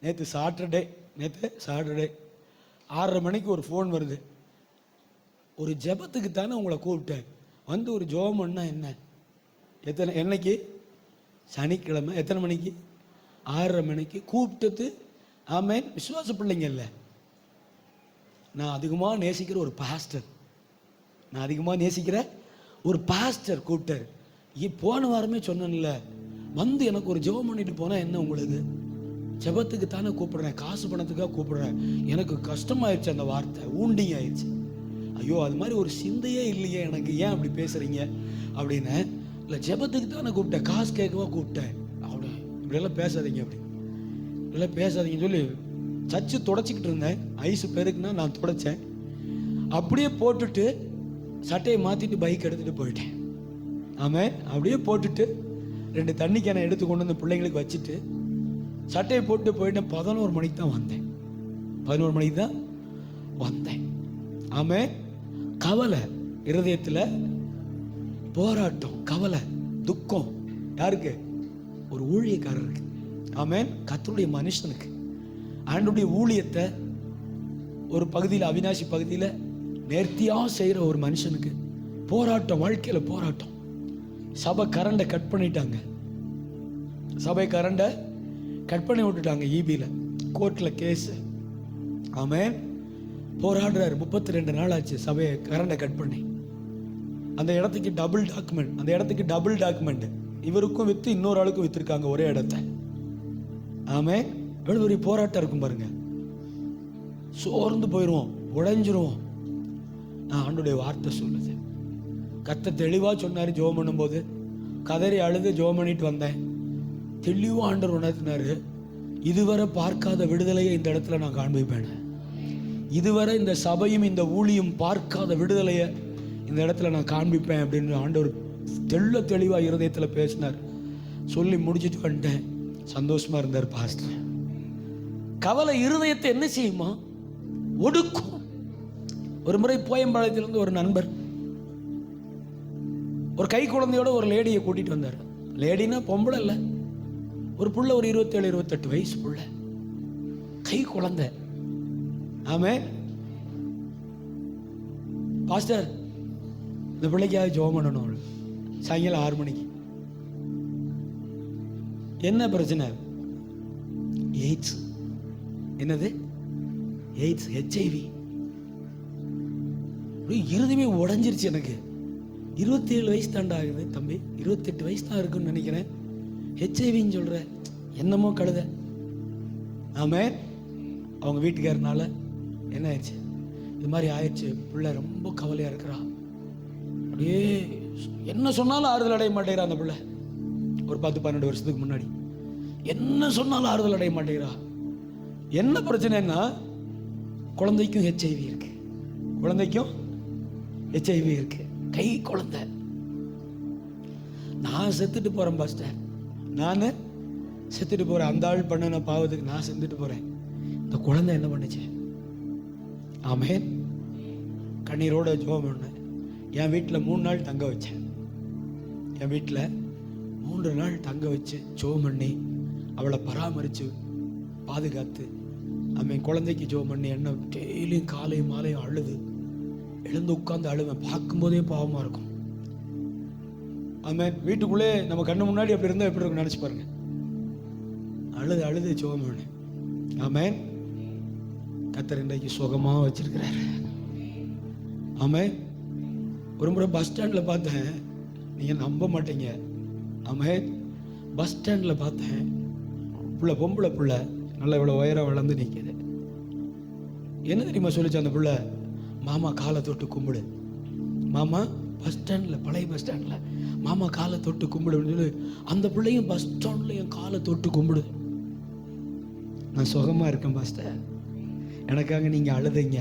நேற்று சாட்டர்டே 6:30 மணிக்கு ஒரு ஃபோன் வருது. ஒரு ஜெபத்துக்கு தானே உங்களை கூப்பிட்டேன், வந்து ஒரு ஜெபம் பண்ணா என்ன? என்னைக்கு? சனிக்கிழமை. எத்தனை மணிக்கு? 6:30 மணிக்கு கூப்பிட்டது. ஆமேன். விசுவாச பிள்ளைங்க இல்லை. நான் அதிகமாக நேசிக்கிற ஒரு பாஸ்டர் கூப்பிட்டார். போன வாரமே சொன்னேன்ல, வந்து எனக்கு ஒரு ஜெபம் பண்ணிட்டு போனால் என்ன உங்களுக்கு? ஜெபத்துக்கு தானே கூப்பிடுறேன், காசு பணத்துக்காக கூப்பிடுறேன். எனக்கு கஷ்டமாயிடுச்சு, அந்த வார்த்தை ஊண்டிங் ஆயிடுச்சு. ஐயோ, அது மாதிரி ஒரு சிந்தையே இல்லையே எனக்கு, ஏன் அப்படி பேசுறீங்க அப்படின்னு. இல்லை, ஜெபத்துக்கு தானே கூப்பிட்டேன், காசு கேட்கவா கூப்பிட்டேன். அப்படி இப்படியெல்லாம் பேசாதீங்க, இப்படியெல்லாம் பேசாதீங்கன்னு சொல்லி சச்சு தொடச்சிக்கிட்டு இருந்தேன். ஐஸு பெருக்குன்னா நான் தொடச்சேன். அப்படியே போட்டுட்டு சட்டையை மாற்றிட்டு பைக் எடுத்துகிட்டு போயிட்டேன். ஆமாம், அப்படியே போட்டுட்டு 2 தண்ணி கேனை எடுத்து கொண்டு வந்து பிள்ளைங்களுக்கு வச்சுட்டு சட்டையை போட்டு போயிட்டேன். 11 மணிக்கு தான் வந்தேன். ஆமாம். கவலை இருதயத்தில், போராட்டம், கவலை, துக்கம். யாருக்கு? ஒரு ஊழியக்காரருக்கு. ஆமாம். கர்த்தருடைய மனுஷனுக்கு ஆண்டவருடைய ஊழியத்தை ஒரு பகுதியில், அவிநாசி பகுதியில் நேர்த்தியாக செய்கிற ஒரு மனுஷனுக்கு போராட்டம், வாழ்க்கையில் போராட்டம். சபை கரண்டை கட் பண்ணிட்டாங்க. சபை கரண்டை கட் பண்ணி விட்டுட்டாங்க. ஈபியில் கோர்ட்டில் கேஸு. ஆமாம். போராடுறாரு. 32 நாள் ஆச்சு சபையை கரண்டை கட் பண்ணி. அந்த இடத்துக்கு டபுள் டாக்குமெண்ட் இவருக்கும் விற்று இன்னொரு ஆளுக்கும் விற்றுருக்காங்க ஒரே இடத்த. ஆமாம். எவ்வளோ பெரிய போராட்டம் இருக்கும் பாருங்க. சோர்ந்து போயிடுவோம், உடைஞ்சிருவோம். நான் ஆண்டவருடைய வார்த்தை சொல்லுது. கர்த்தர் தெளிவாக சொன்னார். ஜெபம் பண்ணும்போது கதறி அழுது ஜெபம் பண்ணிட்டு வந்தேன். தெளிவாக ஆண்டவர் உணர்த்தினார், இதுவரை பார்க்காத விடுதலையை இந்த இடத்துல நான் காண்பிப்பேன். இதுவரை இந்த சபையும் இந்த ஊழியும் பார்க்காத விடுதலையை இந்த இடத்துல நான் காண்பிப்பேன் அப்படின்னு ஆண்டவர் தெளிவாக இருதயத்தில் பேசினார். சொல்லி முடிச்சுட்டு வந்துட்டேன். சந்தோஷமா இருந்தார் பாஸ்டர். கவலை இருதயத்தை என்ன செய்யுமா? ஒடுக்கும். ஒரு முறை போயம்பாளையத்திலிருந்து ஒரு நண்பர் ஒரு கை குழந்தையோட ஒரு லேடியை கூட்டிட்டு வந்தார். லேடினா பொம்பளை இல்லை, ஒரு புள்ள, ஒரு 27-28 வயசு புள்ள, கை குழந்தை. ஆமே. பாஸ்டர், இந்த பிள்ளைக்காக ஜெபம் பண்ணணும். சாயங்காலம் 6 மணிக்கு. என்ன பிரச்சனை? எய்ட்ஸ். என்னது? AIDS, HIV. இருதயமே உடஞ்சிருச்சு எனக்கு. 27 வயசு தாண்டா ஆகுது தம்பி, 28 வயசு தான் இருக்குன்னு நினைக்கிறேன். HIV சொல்ற, என்னமோ கழுத. ஆமே. அவங்க வீட்டுக்காரனால என்ன ஆயிடுச்சு? இது மாதிரி ஆயிடுச்சு. பிள்ளை ரொம்ப கவலையா இருக்கிறா. அப்படியே என்ன சொன்னாலும் ஆறுதல் அடைய மாட்டேங்கிறா அந்த பிள்ளை. ஒரு 10-12 வருஷத்துக்கு முன்னாடி என்ன சொன்னாலும் ஆறுதல் அடைய மாட்டேங்கிறா. என்ன பிரச்சனைன்னா, குழந்தைக்கும் HIV இருக்கு. கை குழந்தை. நான் செத்துட்டு போறேன் பாஸ்டர், நான் செத்துட்டு போறேன். அந்த ஆள் பண்ண பாவத்துக்கு நான் செத்துட்டு போறேன். இந்த குழந்தை என்ன பண்ணுச்சு? ஆமேன். கண்ணீரோட ஜெபம் பண்ணேன். என் வீட்டில் 3 நாள் தங்க வச்சேன். என் வீட்டில் 3 நாள் தங்க வச்சு ஜெபம் பண்ணி அவளை பராமரித்து பாதுகாத்து, அவன் குழந்தைக்கு ஜெபம் பண்ணி, என்ன டெய்லியும் காலையும் மாலையும் அழுது எழுந்து உட்காந்து அழுவேன். பார்க்கும்போதே பாவமாக இருக்கும். ஆமாம். வீட்டுக்குள்ளே நம்ம கண்ணு முன்னாடி அப்படி இருந்தால் எப்படி இருக்கும் நினச்சி பாருங்க. அழுது ஜெபம் பண்ணேன். ஆமாம். கர்த்தர் இன்றைக்கு சுகமாக வச்சிருக்கிறாரு. ஆமாம். ஒரு முறை பஸ் ஸ்டாண்டில் பார்த்தேன், நீங்கள் நம்ப மாட்டீங்க. ஆமாம். பஸ் ஸ்டாண்டில் பார்த்தேன், பொம்பளை பிள்ளை நல்லா இவ்வளோ உயரம் வளர்ந்து நிற்கிது. என்ன தெரியுமா சொல்லிச்சு அந்த பிள்ளை? மாமா காலை தொட்டு கும்பிடு. மாமா பஸ் ஸ்டாண்டில், பழைய பஸ் ஸ்டாண்டில் மாமா காலை தொட்டு கும்பிடு அப்படின்னு சொல்லி அந்த பிள்ளையும் பஸ் ஸ்டாண்டில் என் காலை தொட்டு கும்பிடு. நான் சுகமாக இருக்கேன் பாஸ்டர், எனக்காக நீங்கள் அழுதைங்க,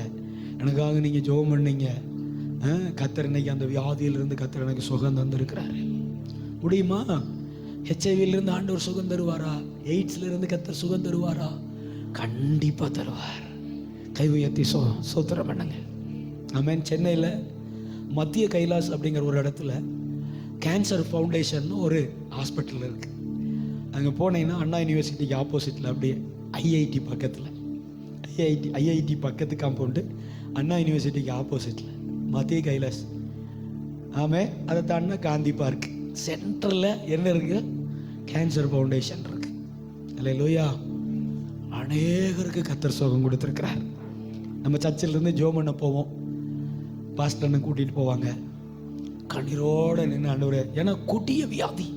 எனக்காக நீங்கள் ஜெபம் பண்ணீங்க. கர்த்தர் இன்னைக்கு அந்த வியாதியிலிருந்து கர்த்தர் எனக்கு சுகம் தந்திருக்கிறாரு. முடியுமா? HIV ஆண்டவர் சுகம் தருவாரா? எய்ட்ஸ்லேருந்து கர்த்தர் சுகம் தருவாரா? கண்டிப்பாக தருவார். கை உயர்த்தி சோத்திரம் பண்ணுங்க. ஆமேன். சென்னையில் மத்திய கைலாஸ் அப்படிங்கிற ஒரு இடத்துல கேன்சர் ஃபவுண்டேஷன் ஒரு ஹாஸ்பிட்டல் இருக்குது. அங்கே போனீங்கன்னா அண்ணா யூனிவர்சிட்டிக்கு ஆப்போசிட்டில் அப்படியே ஐஐடி பக்கத்தில், ஐஐடி பக்கத்து காம்பவுண்டு, அண்ணா யூனிவர்சிட்டிக்கு ஆப்போசிட்டில் மத்திய கைலாஸ். அதை தாண்டினா காந்தி பார்க் சென்டரில் என்ன இருக்கு? கேன்சர் ஃபவுண்டேஷன் இருக்கு. அல்லேலூயா. அநேகருக்கு கர்த்தர் சுகம் கொடுத்துருக்கிறார். நம்ம சர்ச்சிலிருந்து ஜெபம் பண்ண போவோம், பாஸ்டர்னு கூட்டிகிட்டு போவாங்க. கண்ணீரோடு நின்று ஆண்டவரே, ஏன்னா கொடிய வியாதி,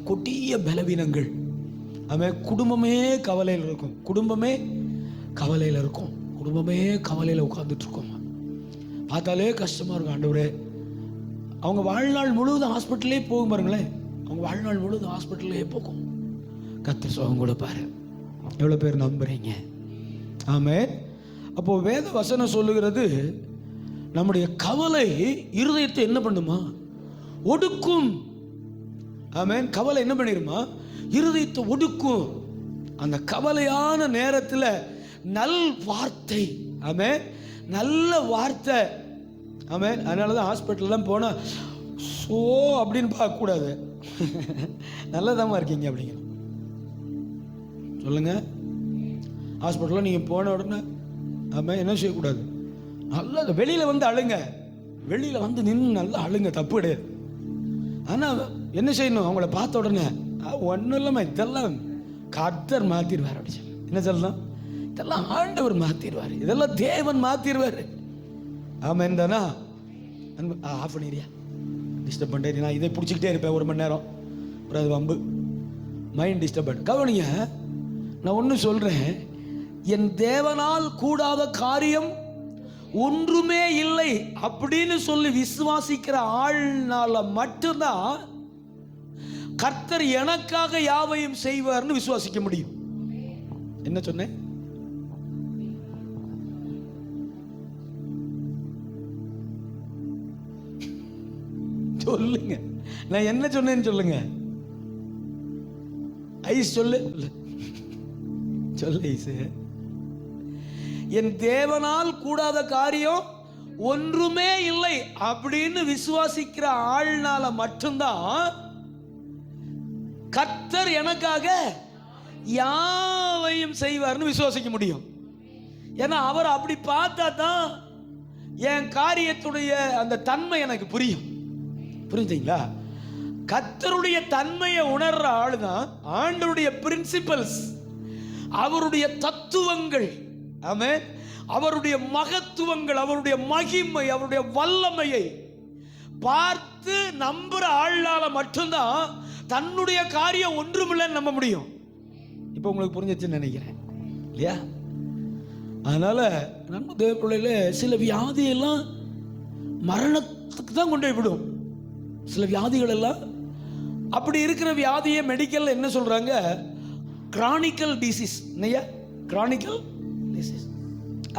கொடிய பலவீனங்கள். குடும்பமே கவலையில் இருக்கும், குடும்பமே கவலையில் உட்கார்ந்துட்டு இருக்கோம். பார்த்தாலே கஷ்டமாக இருக்கும். ஆண்டவரே, அவங்க வாழ்நாள் முழுவதும் ஹாஸ்பிட்டலே போகும் பாருங்களேன், அவங்க வாழ்நாள் முழுவதும் ஹாஸ்பிட்டலே போகும். கர்த்தர் சுகம் கொடுப்பாரு. எவ்வளோ பேர் நம்புறீங்க? ஆமென். அப்போ வேத வசனம் சொல்லுகிறது, நம்முடைய கவலை இருதயத்தை என்ன பண்ணுமா? ஒடுக்கும். ஆமென். கவலை என்ன பண்ணிருமா? இருதயத்தை ஒடுக்கும். அந்த கவலையான நேரத்தில் நல் வார்த்தை, ஆமென், நல்ல வார்த்தை, ஆமென். அதனால தான் ஹாஸ்பிட்டல்லாம் போனால் ஸோ அப்படின்னு பார்க்கக்கூடாது, நல்லதாம்மா இருக்கீங்க அப்படிங்க சொல்லுங்க. ஹாஸ்பிட்டலில் நீங்கள் போன உடனே ஆமாம் என்ன செய்யக்கூடாது? நல்லா வெளியில் வந்து அழுங்க, வெளியில் வந்து நின்று நல்லா அழுங்க, தப்பு கிடையாது. ஆனால் என்ன செய்யணும்? அவங்கள பார்த்த உடனே ஒன்றும் இல்லாமல் இதெல்லாம் கர்த்தர் மாற்றிடுவார் அப்படி சொல்லி என்ன சொல்லலாம்? இதெல்லாம் ஆண்டவர் மாற்றிடுவார், இதெல்லாம் தேவன் மாற்றிடுவார். ஆமாம் தானா? ஆஃப் பண்ணிடுறியா? டிஸ்டர்ப் பண்ணிட்டே நான் இதை பிடிச்சிக்கிட்டே இருப்பேன் 1 மணி நேரம், அப்புறம் அது வம்பு, மைண்ட் டிஸ்டர்ப். கவனிங்க, நான் ஒன்று சொல்கிறேன், என் தேவனால் கூடாத காரியம் ஒன்றுமே இல்லை அப்படின்னு சொல்லி விசுவாசிக்கிற ஆள்னால மட்டும்தான் கர்த்தர் எனக்காக யாவையும் செய்வார்னு விசுவாசிக்க முடியும். என்ன சொன்னேன்? சொல்லுங்க, நான் என்ன சொன்னேன்னு சொல்லுங்க. ஐஸ் சொல்லு, சொல்லு ஐஸ். என் தேவனால் கூடாத காரியம் ஒன்றுமே இல்லை அப்படின்னு விசுவாசிக்கிற ஆள்னால மட்டும்தான் கர்த்தர் எனக்காக யாவையும் செய்வார்னு விசுவாசிக்க முடியும். ஏன்னா அவர் அப்படி பார்த்தா தான் என் காரியத்துடைய அந்த தன்மை எனக்கு புரியும். புரிஞ்சுங்களா? கர்த்தருடைய தன்மையை உணர்ற ஆள் தான் ஆண்டவருடைய பிரின்சிபல்ஸ், அவருடைய தத்துவங்கள், ஆமென், அவருடைய மகத்துவங்கள், அவருடைய மகிமை, அவருடைய வல்லமையை பார்த்து நம்புற ஆளால மட்டும்தான் தன்னுடைய காரியம் ஒன்றுமில்லைன்னு நம்ப முடியும். இப்போ உங்களுக்கு புரிஞ்சிச்சுன்னு நினைக்கிறேன் இல்லையா? அதனால நம்ம தேவ பிள்ளையில சில வியாதியெல்லாம் மரணத்துக்கு தான் கொண்டு போய் விடும். சில வியாதிகள் எல்லாம் அப்படி இருக்கிற வியாதியை மெடிக்கல் என்ன சொல்றாங்க? Chronical disease. இல்லையா? Chronical disease.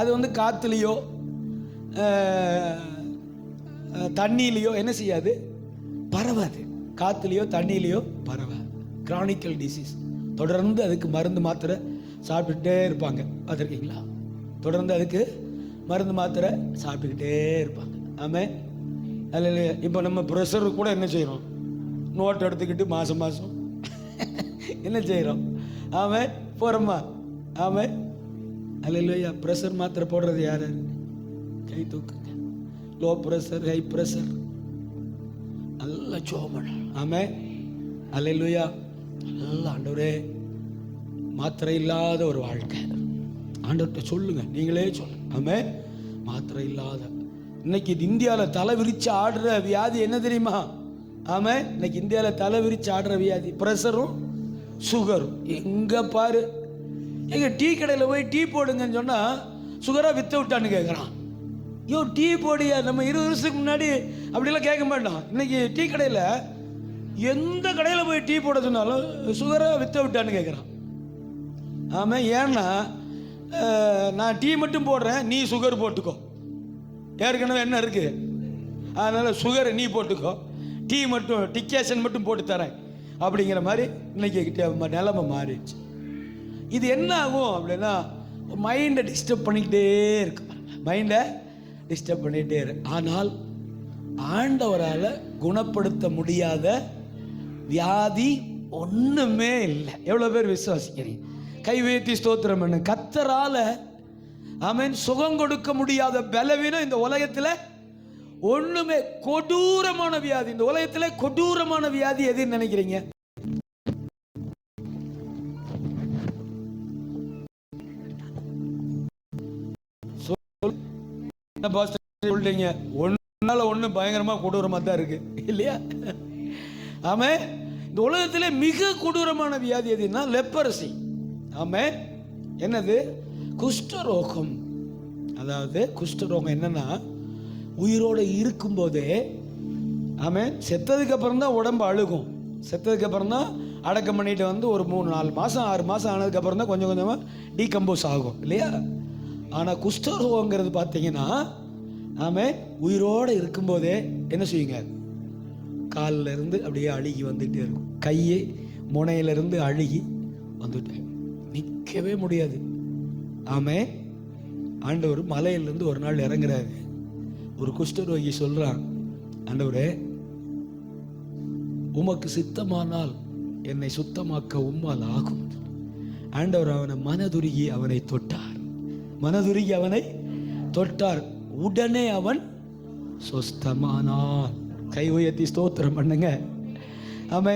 அது வந்து காத்துலேயோ தண்ணியிலையோ என்ன செய்யாது? பரவாது. காத்துலேயோ தண்ணியிலையோ பரவாது. Chronicle disease. தொடர்ந்து அதுக்கு மருந்து மாத்திரை சாப்பிட்டுக்கிட்டே இருப்பாங்க. பார்த்துருக்கீங்களா? தொடர்ந்து அதுக்கு மருந்து மாத்திரை சாப்பிட்டுக்கிட்டே இருப்பாங்க. ஆமாம். அதில் இப்போ நம்ம ப்ரெஷர் கூட என்ன செய்கிறோம்? நோட் எடுத்துக்கிட்டு மாதம் மாதம் என்ன செய்கிறோம்? ஆமாம், போகிறோம்மா. ஆமாம். அல்லையா? ப்ரெஷர் மாத்திரை போடுறது யார்? கை தூக்குங்க. லோ ப்ரெஷர், ஹை ப்ரெஷர், நல்லா சோமன். ஆமாம். அல்லையா? நல்லா ஆண்டவரே, மாத்திரை இல்லாத ஒரு வாழ்க்கை. ஆண்டவர்கிட்ட சொல்லுங்க, நீங்களே சொல்லுங்க. ஆமாம். மாத்திரை இல்லாத இன்னைக்கு இந்தியாவில் தலை விரிச்சு ஆடுற வியாதி என்ன தெரியுமா? ஆமாம். இன்னைக்கு இந்தியாவில் தலை விரிச்சு ஆடுற வியாதி ப்ரெஷரும் சுகரும். எங்கே பாரு, எங்க டீ கடையில் போய் டீ போடுங்கன்னு சொன்னால் சுகராக விற்று விட்டான்னு கேட்குறான். ஐயோ டீ போடியா? நம்ம 20 வருஷத்துக்கு முன்னாடி அப்படிலாம் கேட்க மாட்டோம். இன்னைக்கு டீ கடையில் எந்த கடையில் போய் டீ போட சொன்னாலும் சுகராக விற்று விட்டான்னு கேட்குறான். ஆமாம். ஏன்னா நான் டீ மட்டும் போடுறேன், நீ சுகர் போட்டுக்கோ, ஏற்கனவே என்ன இருக்குது, அதனால் சுகரை நீ போட்டுக்கோ, டீ மட்டும் டிக்கேஷன் மட்டும் போட்டு தரேன் அப்படிங்கிற மாதிரி இன்னைக்கு நிலைமை மாறிடுச்சு. இது என்ன ஆகும் அப்படின்னா, மைண்டை டிஸ்டர்ப் பண்ணிக்கிட்டே இருக்கு. மைண்டை டிஸ்டர்ப் பண்ணிக்கிட்டே இருக்கு. ஆனால் ஆண்டவரால் குணப்படுத்த முடியாத வியாதி ஒண்ணுமே இல்லை. எவ்வளவு பேர் விசுவாசிக்கிறீங்க? கை உயர்த்தி ஸ்தோத்திரம் பண்ணு. கர்த்தரால ஆமென் சுகம் கொடுக்க முடியாத பலவீனம் இந்த உலகத்துல ஒண்ணுமே. கொடூரமான வியாதி, இந்த உலகத்துல கொடூரமான வியாதி எதுன்னு நினைக்கிறீங்க? சொல்றீங்க ஒன்னால ஒண்ணு பயங்கரமா கொடூரமா தான் இருக்கு இல்லையா? ஆமே, இந்த உலகத்திலே மிக கொடூரமான வியாதி எதுன்னா லெப்பரசி. ஆமே, என்னது? குஷ்டரோகம். அதாவது குஷ்டரோகம் என்னன்னா, உயிரோடு இருக்கும் போதே ஆமே, செத்ததுக்கு அப்புறம் தான் உடம்பு அழுகும். செத்ததுக்கு அப்புறம் தான் அடக்கம் பண்ணிட்டு வந்து ஒரு 3-4 மாசம் 6 மாசம் ஆனதுக்கு அப்புறம் தான் கொஞ்சம் கொஞ்சமா டீகம்போஸ் ஆகும் இல்லையா? ஆனா குஷ்டரோகங்கிறது பார்த்தீங்கன்னா ஆமே, உயிரோடு இருக்கும்போதே என்ன செய்யுங்க? காலில் இருந்து அப்படியே அழுகி வந்துட்டே இருக்கும். கையே முனையிலிருந்து அழுகி வந்துட்டே நிற்கவே முடியாது. ஆமே, ஆண்டவர் மலையிலிருந்து ஒரு நாள் இறங்குறாரு. ஒரு குஷ்டரோகி சொல்றான், ஆண்டவரே உமக்கு சித்தமானால் என்னை சுத்தமாக்க உம்மால் ஆகும். ஆண்டவர் அவனை மனதுருகி அவனை தொட்டார். மனதுருகி அவனை தொட்டார். உடனே அவன் சொஸ்தமானான். கை உயர்த்தி ஸ்தோத்திரம் பண்ணுங்க. ஆமே,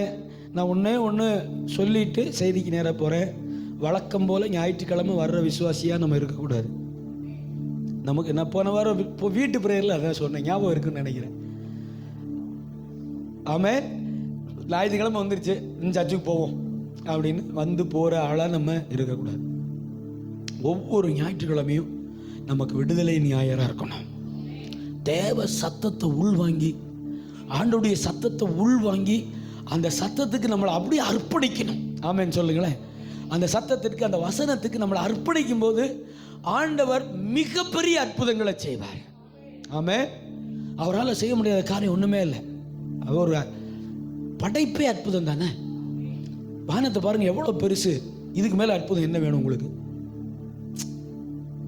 நான் ஒன்று சொல்லிட்டு செய்திக்கு நேராக போகிறேன். வழக்கம் போல் ஞாயிற்றுக்கிழமை வர்ற விசுவாசியாக நம்ம இருக்கக்கூடாது. நமக்கு நான் போன வாரம் இப்போ வீட்டு பிரேயரில் அதான் சொன்னேன், ஞாபகம் இருக்குன்னு நினைக்கிறேன். ஆமே, ஞாயிற்றுக்கிழமை வந்துருச்சு, சர்ச்சுக்கு போவோம் அப்படின்னு வந்து போகிற ஆளாக நம்ம இருக்கக்கூடாது. ஒவ்வொரு ஞாயிற்றுக்கிழமையும் நமக்கு விடுதலை ஞாயிறாக இருக்கணும். தேவ சத்தத்தை உள்வாங்கி, ஆண்டோடைய சத்தத்தை உள்வாங்கி, அந்த சத்தத்துக்கு நம்மளை அப்படியே அர்ப்பணிக்கணும். ஆமேன்னு சொல்லுங்களேன். அந்த சத்தத்திற்கு, அந்த வசனத்துக்கு நம்மளை அர்ப்பணிக்கும் போது ஆண்டவர் மிகப்பெரிய அற்புதங்களை செய்வார். ஆமே, அவரால் செய்ய முடியாத காரியம் ஒன்றுமே இல்லை. அவர் படைப்பே அற்புதம் தானே. வானத்தை பாருங்க எவ்வளோ பெருசு. இதுக்கு மேலே அற்புதம் என்ன வேணும் உங்களுக்கு?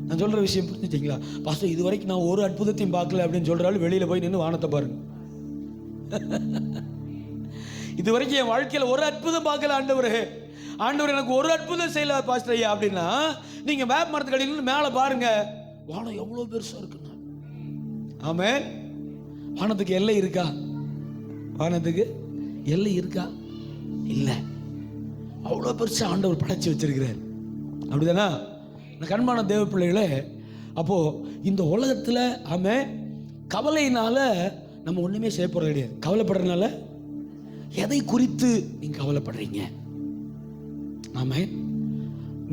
நான் சொல்கிற விஷயம் புரிஞ்சுட்டீங்களா? பாஸ்டர் இது வரைக்கும் நான் ஒரு அற்புதத்தையும் பார்க்கல அப்படின்னு சொல்கிறாலும் வெளியில் போய் நின்று வானத்தை பாருங்க. இது வரைக்கும் என் வாழ்க்கையில் ஒரு அற்புதம் பார்க்கல ஆண்டவர், ஆண்டவர் எனக்கு ஒரு அற்புதம் செய்யல பாஸ்டர் ஐயா அப்படின்னா, நீங்கள் வேப்ப மரத்துக்கு அடியில் மேலே பாருங்க, வானம் எவ்வளோ பெருசாக இருக்குங்க. ஆமே, வானத்துக்கு எல்லை இருக்கா? வானத்துக்கு எல்லை இருக்கா? இல்லை. அவ்வளோ பெருசாக ஆண்டவர் படைச்சி வச்சிருக்கிறார். அப்படிதானா கண்பான தேவ பிள்ளைகளே? அப்போ இந்த உலகத்தில் ஆமே, கவலையினால நம்ம ஒண்ணுமே செய்ய போறது கிடையாது. கவலைப்படுறதுனால எதை குறித்து நீங்க கவலைப்படுறீங்க? ஆமே,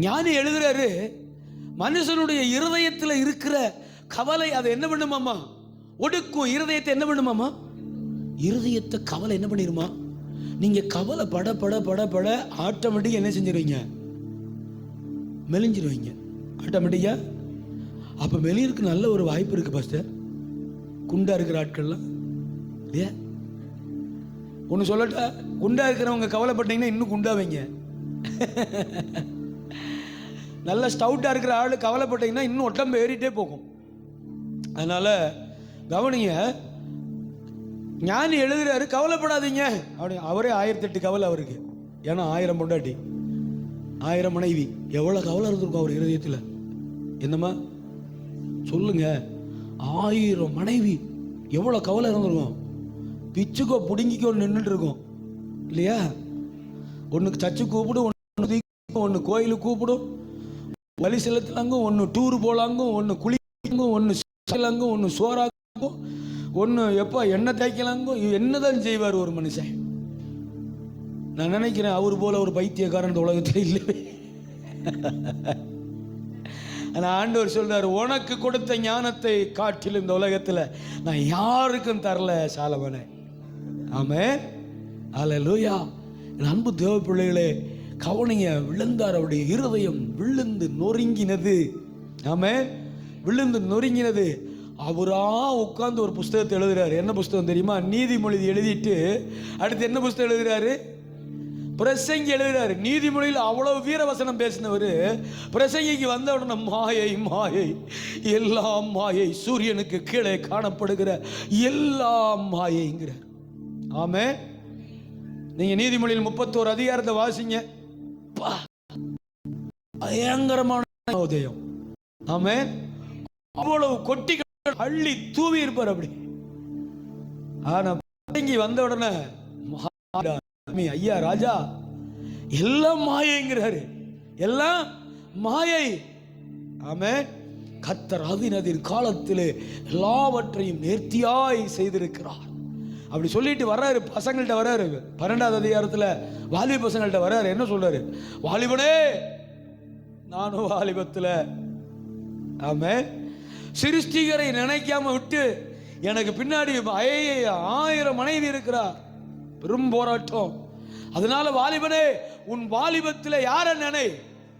ஞானி எழுதுறாரு, மனுஷனுடைய இருதயத்தில் இருக்கிற கவலை அதை என்ன பண்ணுமாமா? ஒடுக்கும். இருதயத்தை என்ன பண்ணுமாமா? இருதயத்தை கவலை என்ன பண்ணிருமா? நீங்க கவலை பட பட பட பட ஆட்டோமேட்டிக்கா என்ன செஞ்சிருவீங்க? மெலிஞ்சிருவீங்க ஆட்டோமேட்டிக்கா. அப்ப மெலியிருக்கு நல்ல ஒரு வாய்ப்பு இருக்கு பாஸ்டர், குண்டா இருக்கிற ஆட்கள்லாம் இல்லையா? ஒன்று சொல்லட்டா, குண்டா இருக்கிறவங்க கவலைப்பட்டீங்கன்னா இன்னும் குண்டாவீங்க. நல்ல ஸ்டவுட்டா இருக்கிற ஆளு கவலைப்பட்டீங்கன்னா இன்னும் உடம்பு ஏறிட்டே போகும். அதனால கவனிங்க, ஞானி எழுதுறாரு கவலைப்படாதீங்க அப்படி. அவரே 1008 கவலை அவருக்கு. ஏன்னா 1000 பொண்டாட்டி 1000 மனைவி, எவ்வளவு கவலை இருந்திருக்கும் அவர் இருதயத்தில். என்னம்மா சொல்லுங்க, 1000 மனைவி, எவ்வளவு கவலை இருந்திருக்கும். பிச்சுக்கோ புடுங்கிக்கோ நின்றுட்டு இருக்கும் இல்லையா? ஒன்று சர்ச்சு கூப்பிடும், ஒன்று கோயிலுக்கு கூப்பிடும், வழி செலுத்தலாங்கும், ஒன்று டூர் போலாங்கும், ஒன்று குளிக்கும், ஒன்று செய்யலாங்கும், ஒன்று சோறாக்கும், ஒன்று எப்போ எண்ணெய் தேய்க்கலாங்கும். என்னதான் செய்வார் ஒரு மனுஷன். நான் நினைக்கிறேன் அவர் போல ஒரு பைத்தியக்காரன் இந்த உலகத்தில் இல்லவே. ஆனால் ஆண்டவர் சொல்றாரு, உனக்கு கொடுத்த ஞானத்தை காட்டிலும் இந்த உலகத்தில் நான் யாருக்கும் தரல சாலமோனே. ஆமென், அல்லேலூயா. அன்பு தேவ பிள்ளைகளே, கவனிங்க, விழுந்தார் அவருடைய இருதயம் விழுந்து நொறுங்கினது. ஆமென், விழுந்து நொறுங்கினது. அவரா உட்கார்ந்து ஒரு புஸ்தகத்தை எழுதுறாரு. என்ன புஸ்தகம் தெரியுமா? நீதிமொழி எழுதிட்டு அடுத்து என்ன புஸ்தகம் எழுதுறாரு? பிரசங்கி எழுதுறாரு. நீதிமொழியில் அவ்வளவு வீரவசனம் பேசினவர் பிரசங்கிக்கு வந்த உடனே மாயை மாயை, எல்லாம் மாயை, சூரியனுக்கு கீழே காணப்படுகிற எல்லாம் மாயைங்கிறார். ஆமென். நீங்க நீதிமொழியில் 31 அதிகாரத்தை வாசிங்க, பயங்கரமான உதயம். ஆமென். அவ்வளவு கொட்டி அள்ளி தூவி இருப்பார் அப்படி. ஆனா இறங்கி வந்த உடனே ஐயா ராஜா எல்லாம் மாயைங்கிறாரு, எல்லாம் மாயை. ஆமென். கர்த்தர் அதினதின் காலத்திலே எல்லாவற்றையும் நேர்த்தியாய் செய்திருக்கிறார். அப்படி சொல்லிட்டு வர்றாரு, பசங்கள்கிட்ட வர்றாரு. 12வது அதிகாரத்துல வாலிப பசங்கள்கிட்ட வர்றாரு. என்ன சொல்றாரு? வாலிபனே, நானும் வாலிபத்துல, ஆமென், சிருஷ்டிகரை நினைக்காம விட்டு எனக்கு பின்னாடி 1000 மனைவி இருக்கிறார். பெரும் போராட்டம். அதனால வாலிபனே, உன் வாலிபத்தில் யார நினை?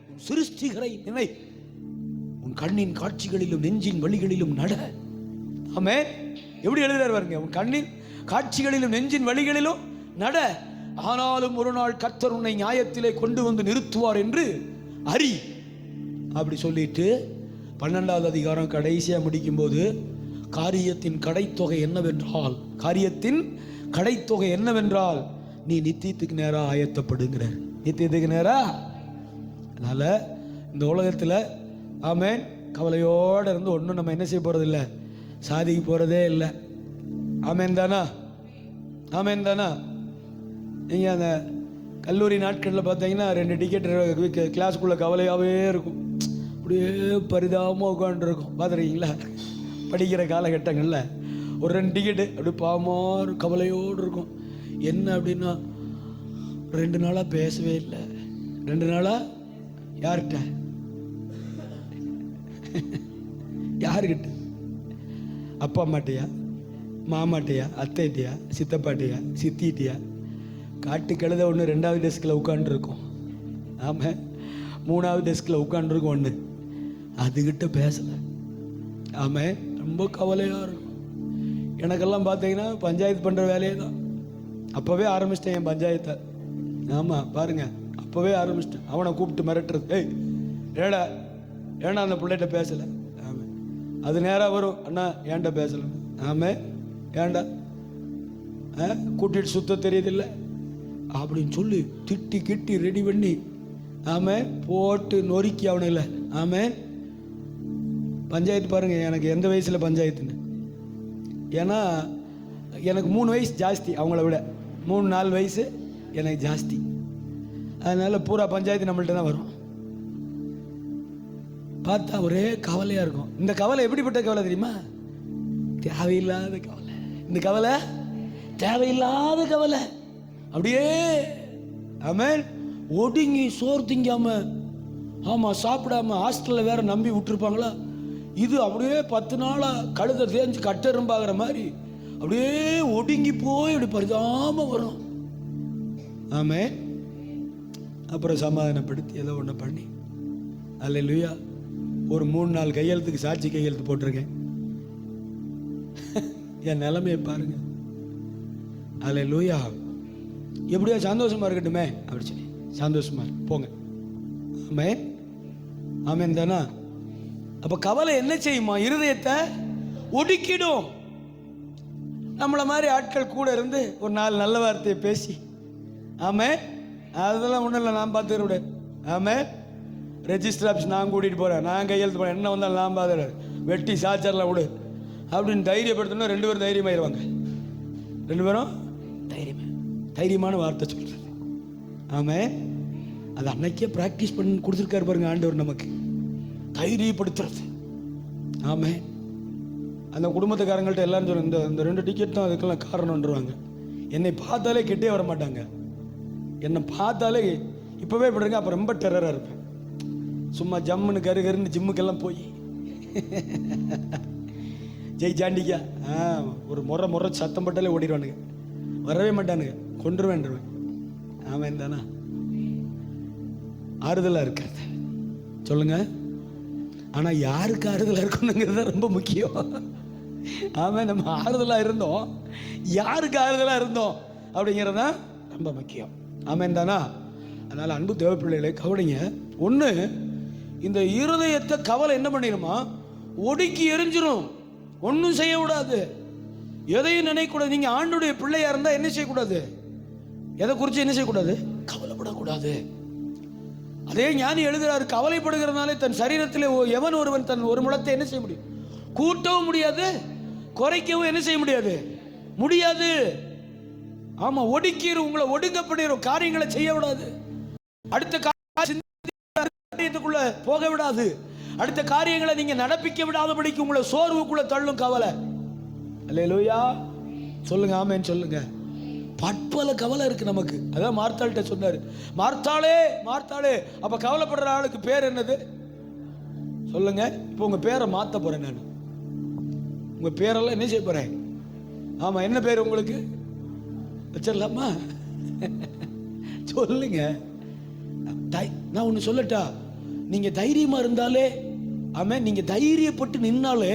உன் சிருஷ்டிகரை நினை. உன் கண்ணின் காட்சிகளிலும் நெஞ்சின் வழிகளிலும் நட. ஆமென். எப்படி எழுதுறாரு பாருங்க, உன் கண்ணின் காட்சிகளிலும் நெஞ்சின் வழிகளிலும் நட. ஆனாலும் ஒரு நாள் கர்த்தர் உன்னை நியாயத்திலே கொண்டு வந்து நிறுத்துவார் என்று அறி. அப்படி சொல்லிட்டு 12வது அதிகாரம் கடைசியா முடிக்கும் போது, காரியத்தின் கடைத்தொகை என்னவென்றால், காரியத்தின் கடைத்தொகை என்னவென்றால் நீ நித்தியத்துக்கு நேரா ஆயத்தப்படுங்கிற. நித்தியத்துக்கு நேரா. அதனால இந்த உலகத்துல ஆமென் கவலையோட இருந்து ஒன்றும் நம்ம என்ன செய்ய போறது இல்லை, சாதிக்க போறதே இல்லை. ஆமென் தானா? ஆமென் தானா? நீங்க அந்த கல்லூரி நாட்களில் பார்த்தீங்கன்னா 2 டிக்கெட் கிளாஸுக்குள்ள கவலையாகவே இருக்கும். அப்படியே பரிதாபமாக உட்காந்துருக்கும். பார்த்துருக்கீங்களா? படிக்கிற காலகட்டங்களில் ஒரு 2 டிக்கெட்டு அப்படி பாவமாக கவலையோடு இருக்கும். என்ன அப்படின்னா 2 நாளாக பேசவே இல்லை. 2 நாளாக யார்கிட்ட? யாருக்கிட்ட? அப்பா அம்மாட்டையா, மாமாட்டையா, அத்தைட்டியா, சித்தப்பாட்டையா, சித்திட்டியா? காட்டு கழுத ஒன்று 2வது டெஸ்கில் உட்காந்துருக்கும். ஆமாம், 3வது டெஸ்கில் உட்காந்துருக்கும் ஒன்று, அதுகிட்ட பேசலை. ஆமாம், ரொம்ப கவலையாக இருக்கும். எனக்கெல்லாம் பார்த்தீங்கன்னா பஞ்சாயத்து பண்ணுற வேலையே தான். அப்போவே ஆரம்பிச்சிட்டேன் என் பஞ்சாயத்தை. ஆமாம் பாருங்க, அப்போவே ஆரம்பிச்சிட்டேன். அவனை கூப்பிட்டு மிரட்டுறது. ஏய் ஏடா ஏன்னா அந்த பிள்ளைகிட்ட பேசலை. ஆமாம், அது நேராக வரும். அண்ணா ஏன்டா பேசலை? ஆமாம், ஏன்டா கூட்டிட்டு சுத்த தெரியுதில்லை அப்படின்னு சொல்லி திட்டி கிட்டி ரெடி பண்ணி ஆமாம் போட்டு நொறுக்கி அவனு இல்லை. ஆமாம், பஞ்சாயத்து பாருங்க, எனக்கு எந்த வயசில் பஞ்சாயத்துன்னு. ஏன்னா எனக்கு 3 வயசு ஜாஸ்தி, அவங்கள விட 3-4 வயசு எனக்கு ஜாஸ்தி. அதனால பூரா பஞ்சாயத்து நம்மள்ட்ட தான் வரும். பார்த்தா ஒரே கவலையாக இருக்கும். இந்த கவலை எப்படிப்பட்ட கவலை தெரியுமா? தேவையில்லாத கவலை. இந்த கவலை தேவையில்லாத கவலை. அப்படியே ஆமென் ஒடுங்கி சோறு திங்காம, ஆமாம் சாப்பிடாம ஹாஸ்டலில் வேற நம்பி விட்டுருப்பாங்களா, இது அப்படியே 10 நாளா கழுதை தேஞ்சு கட்டெரும்பாகிற மாதிரி அப்படியே ஒடுங்கி போய் அப்படி பரிதாம வரும். ஆமென். அப்புறம் சமாதானப்படுத்தி ஏதோ ஒன்று பண்ணி அல்லேலூயா ஒரு 3-4 கையெழுத்துக்கு சாட்சி கையெழுத்து போட்டிருக்கேன். என் நிலைமையை பாருங்க. அல்லேலூயா. எப்படியோ சந்தோஷமா இருக்கட்டுமே அப்படி சொல்லி சந்தோஷமா போங்க. ஆமென். ஆமென் தானா? அப்ப கவலை என்ன செய்யுமா? இருதயத்தை ஒடுக்கிடும். நம்மள மாதிரி ஆட்கள் கூட இருந்து ஒரு 4 நல்ல வார்த்தையை பேசி, ஆமென், அதெல்லாம் ஒன்றும் இல்லை, நான் பார்த்துக்கிறேன். ஆமென். ரெஜிஸ்டர் ஆஃபீஸ் நான் கூட்டிகிட்டு போகிறேன், நான் கையெழுத்து போகிறேன், என்ன வந்தாலும் நான் பார்த்துறேன், வெட்டி சாச்சரில் விடு அப்படின்னு தைரியப்படுத்தணும். 2 பேரும் தைரியமாயிருவாங்க. 2 பேரும் தைரியமான வார்த்தை சொல்கிறது. ஆமென். அது அன்னைக்கே ப்ராக்டிஸ் பண்ணி கொடுத்துருக்காரு பாருங்க ஆண்டவர் நமக்கு, தைரியப்படுத்துறது. ஆமென். அந்த குடும்பத்துக்காரங்கள்ட்ட எல்லாரும் சொல்லுங்க, இந்த 2 டிக்கெட் தான் அதுக்கெல்லாம் காரணம்ன்றாங்க. என்னை பார்த்தாலே கிட்டே வர மாட்டாங்க. என்னை பார்த்தாலே இப்போவே இப்படி இருங்க, அப்போ ரொம்ப டெரராக இருப்பேன். சும்மா ஜம்முன்னு கருன்னு ஜிம்முக்கெல்லாம் போய் ஜெய் ஜாண்டிக்கா ஒரு முறை சத்தம் போட்டாலே ஓடிடுவானுங்க, வரவே மாட்டானுங்க, கொண்டுருவேன்ருவேன். ஆமாம் தானா? ஆறுதலாக இருக்கிறது சொல்லுங்க. ஆனால் யாருக்கு ஆறுதலாக இருக்கணுங்கிறது ரொம்ப முக்கியம். ஆமாம், நம்ம ஆறுதலாக இருந்தோம், யாருக்கு ஆறுதலாக இருந்தோம் அப்படிங்கிறது தான் ரொம்ப முக்கியம். ஆமாம் தானா? அதனால் அன்பு தேவ பிள்ளைகளை கவனிங்க. ஒன்று, இந்த இருதயத்தை கவலை என்ன பண்ணிடுமா? ஒடுக்கி எரிஞ்சிடும். ஒன்றும் செய்ய கூடாது, எதையும் நினைக்கக்கூடாது. நீங்கள் ஆண்டுடைய பிள்ளையாக இருந்தால் என்ன செய்யக்கூடாது? எதை குறித்து என்ன செய்யக்கூடாது? கவலைப்படக்கூடாது. அதே ஞானி எழுதுறாரு, கவலைப்படுகிறதுனாலே தன் சரீரத்தில் எவன் ஒருவன் தன் ஒரு முழத்தை என்ன செய்ய முடியும்? கூட்டவும் முடியாது, குறைக்கவும் என்ன செய்ய முடியாது? முடியாது. ஆமா, ஒடுக்கிடும், உங்களை ஒடுங்கப்படுகிற காரியங்களை செய்ய விடாது, அடுத்த காரியத்துக்குள்ள போக விடாது, அடுத்த காரியங்களை நீங்க நடப்பிக்க விடாதபடிக்கு உங்களை சோர்வுக்குள்ள தள்ளும் கவலை. அல்லேலூயா சொல்லுங்க, ஆமென் சொல்லுங்க. பற்பல கவலை இருக்கு நமக்கு. அதான் மார்த்தாள்கிட்ட சொன்னாரு, மார்த்தாளே மார்த்தாளே. அப்ப கவலைப்படுற ஆளுக்கு பேர் என்னது சொல்லுங்க? இப்போ உங்க பேரை மாத்த போறேன் நான். உங்க பேரெல்லாம் என்ன செய்ய போறேன்? ஆமா, என்ன பேர் உங்களுக்கு வச்சிடலாமா? சொல்லுங்க. நான் ஒன்று சொல்லட்டா, நீங்க தைரியமா இருந்தாலே, ஆமாம், நீங்க தைரியப்பட்டு நின்னாலே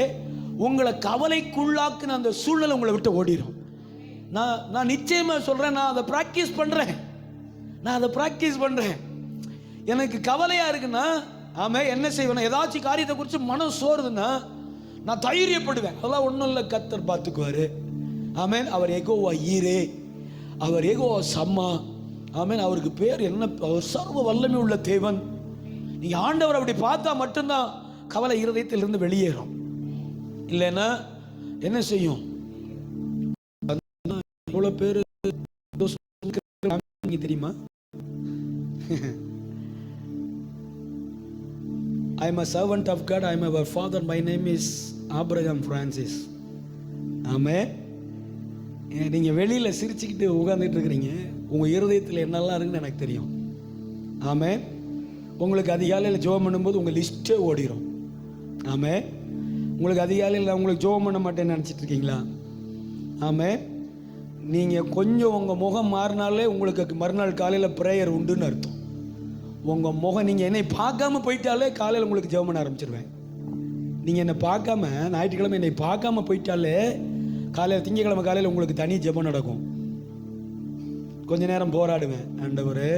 உங்களை கவலைக்குள்ளாக்குன அந்த சூழ்நிலை உங்களை விட்டு ஓடிடும். நான் நிச்சயமா சொல்றேன், நான் அதை பிராக்டிஸ் பண்றேன். எனக்கு கவலையா இருக்குன்னா, ஆமா, என்ன செய்வேன்? ஏதாச்சும் காரியத்தை குறித்து மனம் சோறுதுன்னா நான் தைரியப்படுவேன். அதெல்லாம் ஒன்றும் இல்லை, கர்த்தர் பார்த்துக்குவாரு. ஆமென். அவர் யெகோவா ஈரே, அவர் யெகோவா சம்மா. ஆமென். அவருக்கு பேர் என்ன? அவர் சர்வ வல்லமை உள்ள தேவன். நீங்க ஆண்டவர் அப்படி பார்த்தா மட்டும்தான் கவலை இருதயத்திலிருந்து வெளியேறும். இல்லைன்னா என்ன செய்யும்? இவ்வளவு பேரு தெரியுமா? I am a servant of God. I am a father. My name is Abraham Francis. ஆமென். நீங்க வெளியில சிரிச்சுக்கிட்டு உட்கார்ந்துட்டு இருக்கிறீங்க, உங்க இருதயத்தில் என்னெல்லாம் இருக்குன்னு எனக்கு தெரியும். ஆமென். உங்களுக்கு அதிகாலையில் ஜெபம் பண்ணும்போது உங்க லிஸ்டே ஓடிடும். ஆமென். உங்களுக்கு அதிகாலையில் உங்களுக்கு ஜெபம் பண்ண மாட்டேன்னு நினைச்சிட்டு இருக்கீங்களா? ஆமென். நீங்கள் கொஞ்சம் உங்கள் முகம் மாறினாலே உங்களுக்கு மறுநாள் காலையில் ப்ரேயர் உண்டுன்னு அர்த்தம். உங்கள் முகம், நீங்கள் என்னை பார்க்காம போயிட்டாலே காலையில் உங்களுக்கு ஜெபம் பண்ண ஆரம்பிச்சிருவேன். நீங்கள் என்னை பார்க்காம, ஞாயிற்றுக்கிழமை என்னை பார்க்காம போயிட்டாலே காலையில், திங்கக்கிழமை காலையில் உங்களுக்கு தனி ஜெபம் நடக்கும். கொஞ்ச நேரம் போராடுவேன், ஆண்டவரே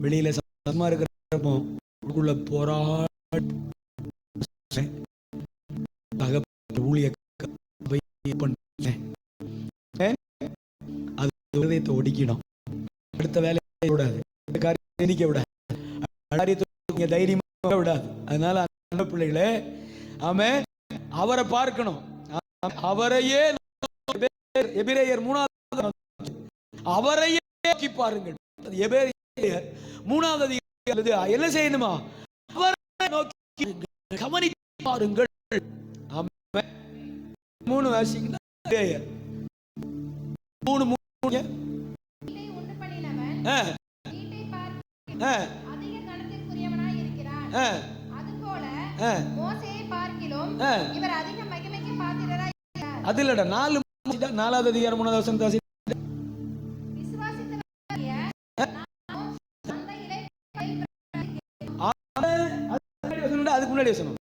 வெளியில சத்தமா இருக்கிறப்போ உள்ள போராட ஊழிய அது ஒடுக்கிடும். அடுத்த வேலையை விடாது, காரியத்தை விடாது, தைரியமா விடாது. அதனால அந்த பிள்ளைகளே, ஆமென், அவரை பார்க்கணும். அவரையே, எபிரேயர் 3 அவரையே நோக்கி பாருங்கள். எபிரேயர் 3 என்ன செய்யணுமா? அவரை நோக்கி கவனித்து பாருங்கள். ஆமென். 3 வாசிங்களா? எபிரேயர் 3 அது இல்லடா. 4வது அதிகாரம் 3வது வசனம். அதுக்கு முன்னாடி வசனம்.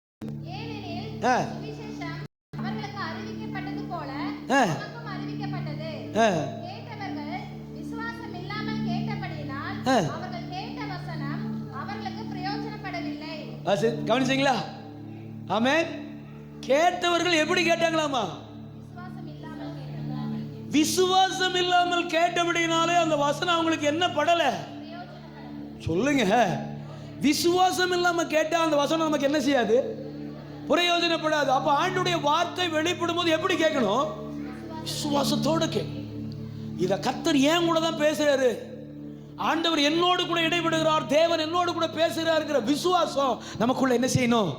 கவனிச்சீங்களா? ஆமென். கேட்டவர்கள் எப்படி கேட்டாங்களாமா? விசுவாசம் இல்லாமல் கேட்டபடினாலே அந்த வசனம் அவங்களுக்கு என்ன படல? சொல்லுங்க. விசுவாசம் இல்லாம கேட்டா அந்த வசனம் நமக்கு என்ன செய்யாது? பிரயோஜனப்படாது. அப்ப ஆண்டவருடைய வார்த்தை வெளிப்படும் போது எப்படி கேட்கணும்? விசுவாசத்தோடு கேட்கணும். இத கர்த்தர் ஏன் கூட தான் பேசுறாரு. ஆண்டவர் என்னோடு கூட இடைபடுகிறார், தேவன் என்னோடு கூட பேசுகிறாருங்கிற விசுவாசம் நமக்குள்ள என்ன செய்யணும்?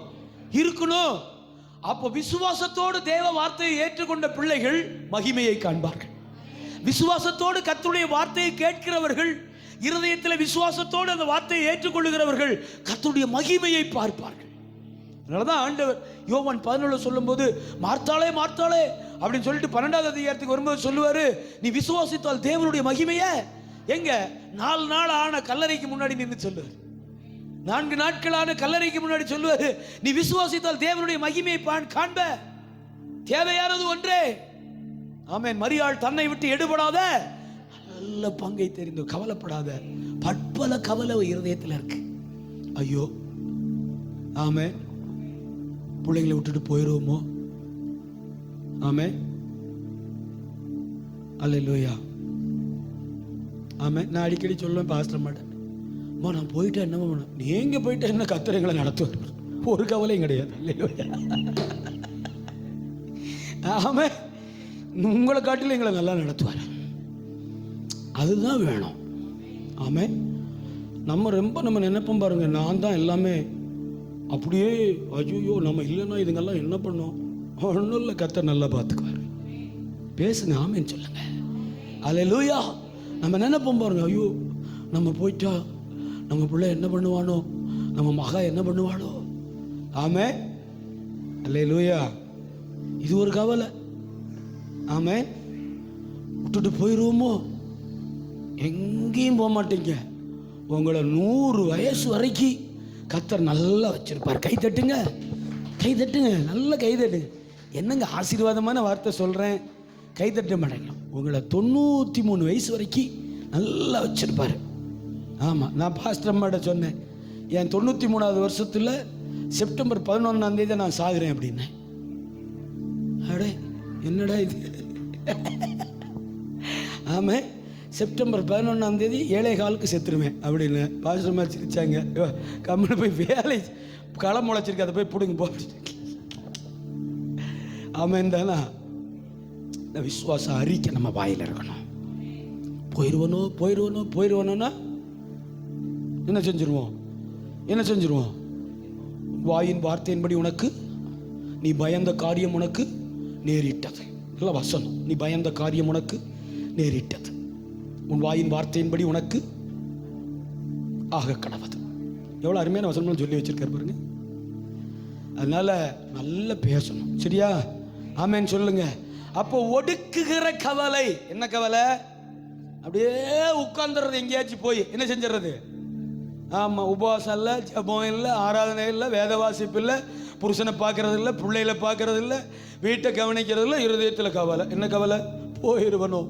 இருக்கணும். அப்போ விசுவாசத்தோடு தேவ வார்த்தையை ஏற்றுக்கொண்ட பிள்ளைகள் மகிமையை காண்பார்கள். விசுவாசத்தோடு கர்த்தருடைய வார்த்தையை கேட்கிறவர்கள், இருதயத்தில் விசுவாசத்தோடு அந்த வார்த்தையை ஏற்றுக்கொள்ளுகிறவர்கள் கர்த்தருடைய மகிமையை பார்ப்பார்கள். அதனாலதான் ஆண்டவர் யோவான் 11 சொல்லும்போது மார்த்தாளே மார்த்தாளே அப்படின்னு சொல்லிட்டு 12வது அதிகாரத்துக்கு வரும்போது சொல்லுவாரு, நீ விசுவாசித்தால் தேவனுடைய மகிமைய எங்க 4 நாள் ஆன கல்லறைக்கு முன்னாடி நின்று சொல்லுவார். 4 நாட்களான கல்லறைக்கு முன்னாடி சொல்லுவாரு, நீ விசுவாசித்தால் தேவனுடைய மகிமையை காண்ப. தேவையானது ஒன்றே, ஆமென். மரியாள் தன்னை விட்டு எடுபடாத நல்ல பங்கை தெரிந்து கவலைப்படாத. பற்பல கவலை இருதயத்தில் இருக்கு. ஐயோ, ஆமென், பிள்ளைங்களை விட்டுட்டு போயிடுவோமோ, ஆமென், அல்லேலூயா, ஆமென். நான் அடிக்கடி சொல்லுவேன் பாஸ்டர் மாட்டேன், நான் போயிட்டேன் என்ன பண்ண, நீங்க போயிட்டா என்ன கர்த்தர் நடத்துவார், ஒரு கவலையும் கிடையாது. அல்லேலூயா, ஆமென். உங்களை காட்டிலும் எங்களை நல்லா நடத்துவார், அதுதான் வேணும். ஆமென். நம்ம நினைப்போம் பாருங்க, நான் தான் எல்லாமே, அப்படியே ஐயோ நம்ம இல்லைன்னா இதுங்கெல்லாம் என்ன பண்ணோம். ஒன்றும் இல்லை, கர்த்தர் நல்லா பார்த்துக்குவார். பேசுங்க, ஆமென் சொல்லுங்க. அல்லேலூயா. நம்ம நினைப்போம் பாருங்க, ஐயோ நம்ம போயிட்டா நம்ம பிள்ளை என்ன பண்ணுவானோ, நம்ம மகா என்ன பண்ணுவானோ. ஆமென், அல்லேலூயா. இது ஒரு கவலை. ஆமென். விட்டுட்டு போயிடுவோமோ, எங்கேயும் போக மாட்டீங்க. உங்களை 100 வயசு வரைக்கும் கர்த்தர் நல்லா வச்சிருப்பார். கை தட்டுங்க, கை தட்டுங்க, நல்ல கை தட்டுங்க. என்னங்க ஆசீர்வாதமான வார்த்தை சொல்கிறேன், கை தட்ட மாட்டேங்க. உங்களை 93 வயசு வரைக்கும் நல்லா வச்சிருப்பார். ஆமாம், நான் பாஸ்டர் அம்மாட்ட சொன்னேன், என் 93வது வருஷத்தில் செப்டம்பர் 11ஆம் தேதி நான் சாகுறேன் அப்படின்னேன். அடே என்னடா இது. ஆமாம், செப்டம்பர் 11ஆம் தேதி 7:15 செத்துருவேன் அப்படின்னு பாஸ்டர் மாதிரி சிரிச்சாங்க. கம்முன்னு போய் வேலை களம் முளைச்சிருக்கு, அதை போய் பிடுங்க போ. ஆமாம் தானா. இந்த விசுவாச அறிக்கை நம்ம வாயில் இருக்கணும். போயிடுவனோன்னா என்ன செஞ்சிருவோம்? வாயின் வார்த்தையின்படி உனக்கு நீ பயந்த காரியம் உனக்கு நேரிட்டது. நல்ல வசனம். நீ பயந்த காரியம் உனக்கு நேரிட்டது, உன் வாயின் வார்த்தையின்படி உனக்கு ஆக கடவது. எவ்வளோ அருமையான வசனம் சொல்லி வச்சிருக்காரு பாருங்க. அதனால நல்லா பேசணும், சரியா? ஆமென் சொல்லுங்க. அப்போ ஒடுக்குகிற கவலை என்ன கவலை? அப்படியே உட்கார்ந்துறது, எங்கேயாச்சும் போய் என்ன செஞ்சிடறது. ஆமாம், உபவாசம் இல்லை, ஜபம் இல்லை, ஆராதனை இல்லை, வேத வாசிப்பு இல்லை, புருஷனை பார்க்கறது இல்லை, பிள்ளைகளை பார்க்கறது இல்லை, வீட்டை கவனிக்கிறது இல்லை, இருதயத்தில் கவலை. என்ன கவலை? போயிடுவனோ.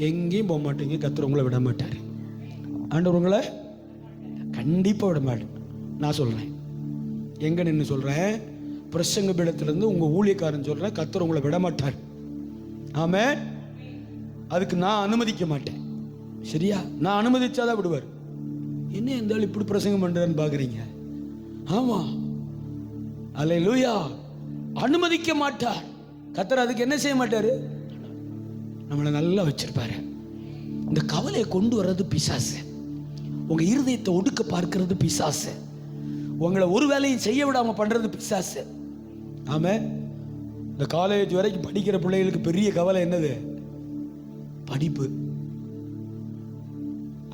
எங்கேயும் போக மாட்டீங்க. கர்த்தர் உங்களை விட மாட்டார். ஆண்டவர் உங்களை கண்டிப்பாக விட மாட்டேன். நான் சொல்கிறேன், எங்கே நின்று சொல்கிறேன், பிரசங்க பீடத்திலிருந்து உங்கள் ஊழியக்காரன் சொல்கிறேன், கர்த்தர் உங்களை விட மாட்டார். ஆமென். அதுக்கு நான் அனுமதிக்க மாட்டேன், சரியா? நான் அனுமதிச்சாதான் விடுவார். என்ன இருந்தாலும் இப்படி பிரசங்கம் பண்ணுறேன்னு பார்க்குறீங்க. ஆமாம், அல்லேலூயா. அனுமதிக்க மாட்டார் கர்த்தர். அதுக்கு என்ன செய்ய மாட்டார்? நம்மளை நல்லா வச்சிருப்பாரு. இந்த கவலையை கொண்டு வர்றது பிசாசு. உங்க இருதயத்தை ஒடுக்க பார்க்கிறது பிசாசு. உங்களை ஒரு வேலையும் செய்ய விடாம பண்றது பிசாசு. ஆமா, இந்த காலேஜ் வரைக்கும் படிக்கிற பிள்ளைகளுக்கு பெரிய கவலை என்னது? படிப்பு.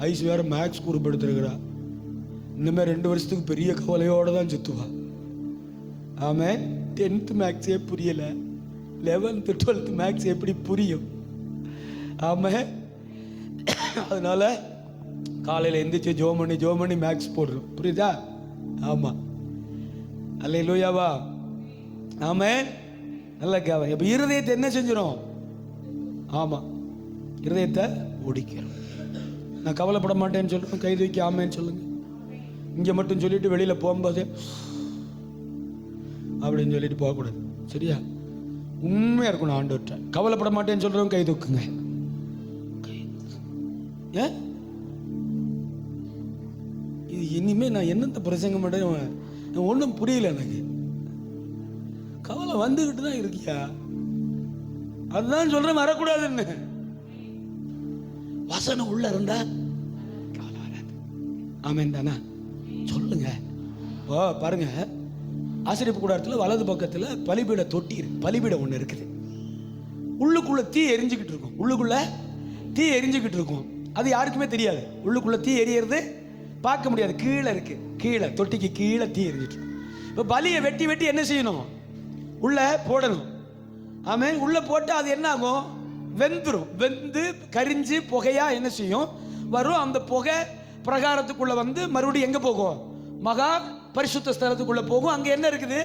ஐஸ் வேற மேக்ஸ் குரூப் எடுத்திருக்கிறா. இன்னுமே 2 வருஷத்துக்கு பெரிய கவலையோட தான் சுத்துவா. ஆமா, 10th மேக்ஸே புரியல, 11th 12th மேக்ஸ் எப்படி புரியும்? ஆமா, அதனால காலையில் எந்திரிச்சு ஜோம் பண்ணி மேக்ஸ் போடுறோம், புரியுதா? ஆமா, அல்லேலூயாவா. ஆமா, நல்லா கேவ. இப்ப இருதயத்தை என்ன செஞ்சிடும்? ஆமா, இருதயத்தை ஒடிக்கிறோம். நான் கவலைப்பட மாட்டேன்னு சொல்றேன், கை தூக்கி ஆமேன்னு சொல்லுங்க. இங்க மட்டும் சொல்லிட்டு வெளியில போகும்போது அப்படின்னு சொல்லிட்டு போகக்கூடாது, சரியா? உண்மையா இருக்கணும் ஆண்டவர்கிட்ட. கவலைப்பட மாட்டேன்னு சொல்றவங்க கை தூக்குங்க. இது இனிமே நான் என்னத்த பிரசங்கம் பண்ண ஒன்றும் புரியல எனக்கு. கவலை வந்துகிட்டு தான் இருக்கியா, அதுதான் சொல்றேன் வரக்கூடாதுன்னு. வசனம் உள்ள இருந்தா கவலை வராது. ஆமேன் தானா? சொல்லுங்க. ஓ பாருங்க, ஆசிரியப்பு கூடாரத்தில் வலது பக்கத்தில் பலிபீட தொட்டி இருக்கு. பலிபீடம் ஒன்று இருக்குது. உள்ளுக்குள்ள தீ எரிஞ்சுக்கிட்டு இருக்கும். உள்ளுக்குள்ள தீ எரிஞ்சுக்கிட்டு இருக்கும். அது யாருக்குமே தெரியாது. உள்ளுக்குள்ள தீ எரியறது பார்க்க முடியாது, கீழே இருக்கு, கீழே தொட்டிக்கு கீழே தீ எரிஞ்சிட்டு. இப்போ பலியை வெட்டி வெட்டி என்ன செய்யணும்? உள்ள போடணும். ஆமென். உள்ள போட்டு அது என்ன ஆகும்? வெந்துரும். வெந்து கரிஞ்சு புகையா என்ன செய்யும்? வரும். அந்த புகை பிரகாரத்துக்குள்ள வந்து மறுபடியும் எங்க போகும்? மகா பரிசுத்த ஸ்தலத்துக்குள்ள போகும். அங்க என்ன இருக்குது?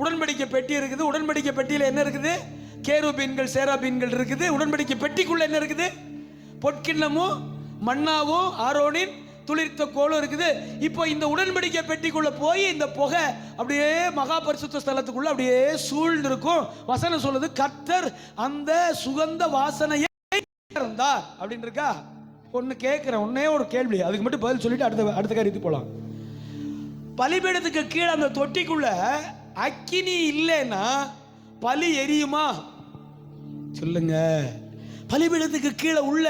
உடன்படிக்கை பெட்டி இருக்குது. உடன்படிக்கை பெட்டியில என்ன இருக்குது? கேருபீன்கள் சேராபீன்கள் இருக்குது. உடன்படிக்கை பெட்டிக்குள்ள என்ன இருக்குது? பொற்கிண்ணமும் மன்னாவும் ஆரோனின் துளிர்த்த கோலும் இருக்குது. இப்போ இந்த உடன்படிக்கை பெட்டிக்குள்ள போய் இந்த புகை அப்படியே மகா பரிசுத்த ஸ்தலத்துக்குள்ள அப்படியே சூழ்ந்து இருக்கும். வசனம் சொல்லுது, கர்த்தர் அந்த சுகந்த வாசனையை இருந்தார் அப்படின்னு இருக்கா. ஒன்னு கேட்கிறேன், ஒன்னே ஒரு கேள்வி, அதுக்கு மட்டும் பதில் சொல்லிட்டு அடுத்த காரியத்துக்கு போலாம். பலிபீடத்துக்கு கீழே அந்த தொட்டிக்குள்ள அக்கினி இல்லைன்னா பலி எரியுமா? சொல்லுங்க. பலிபீடத்துக்கு கீழே உள்ள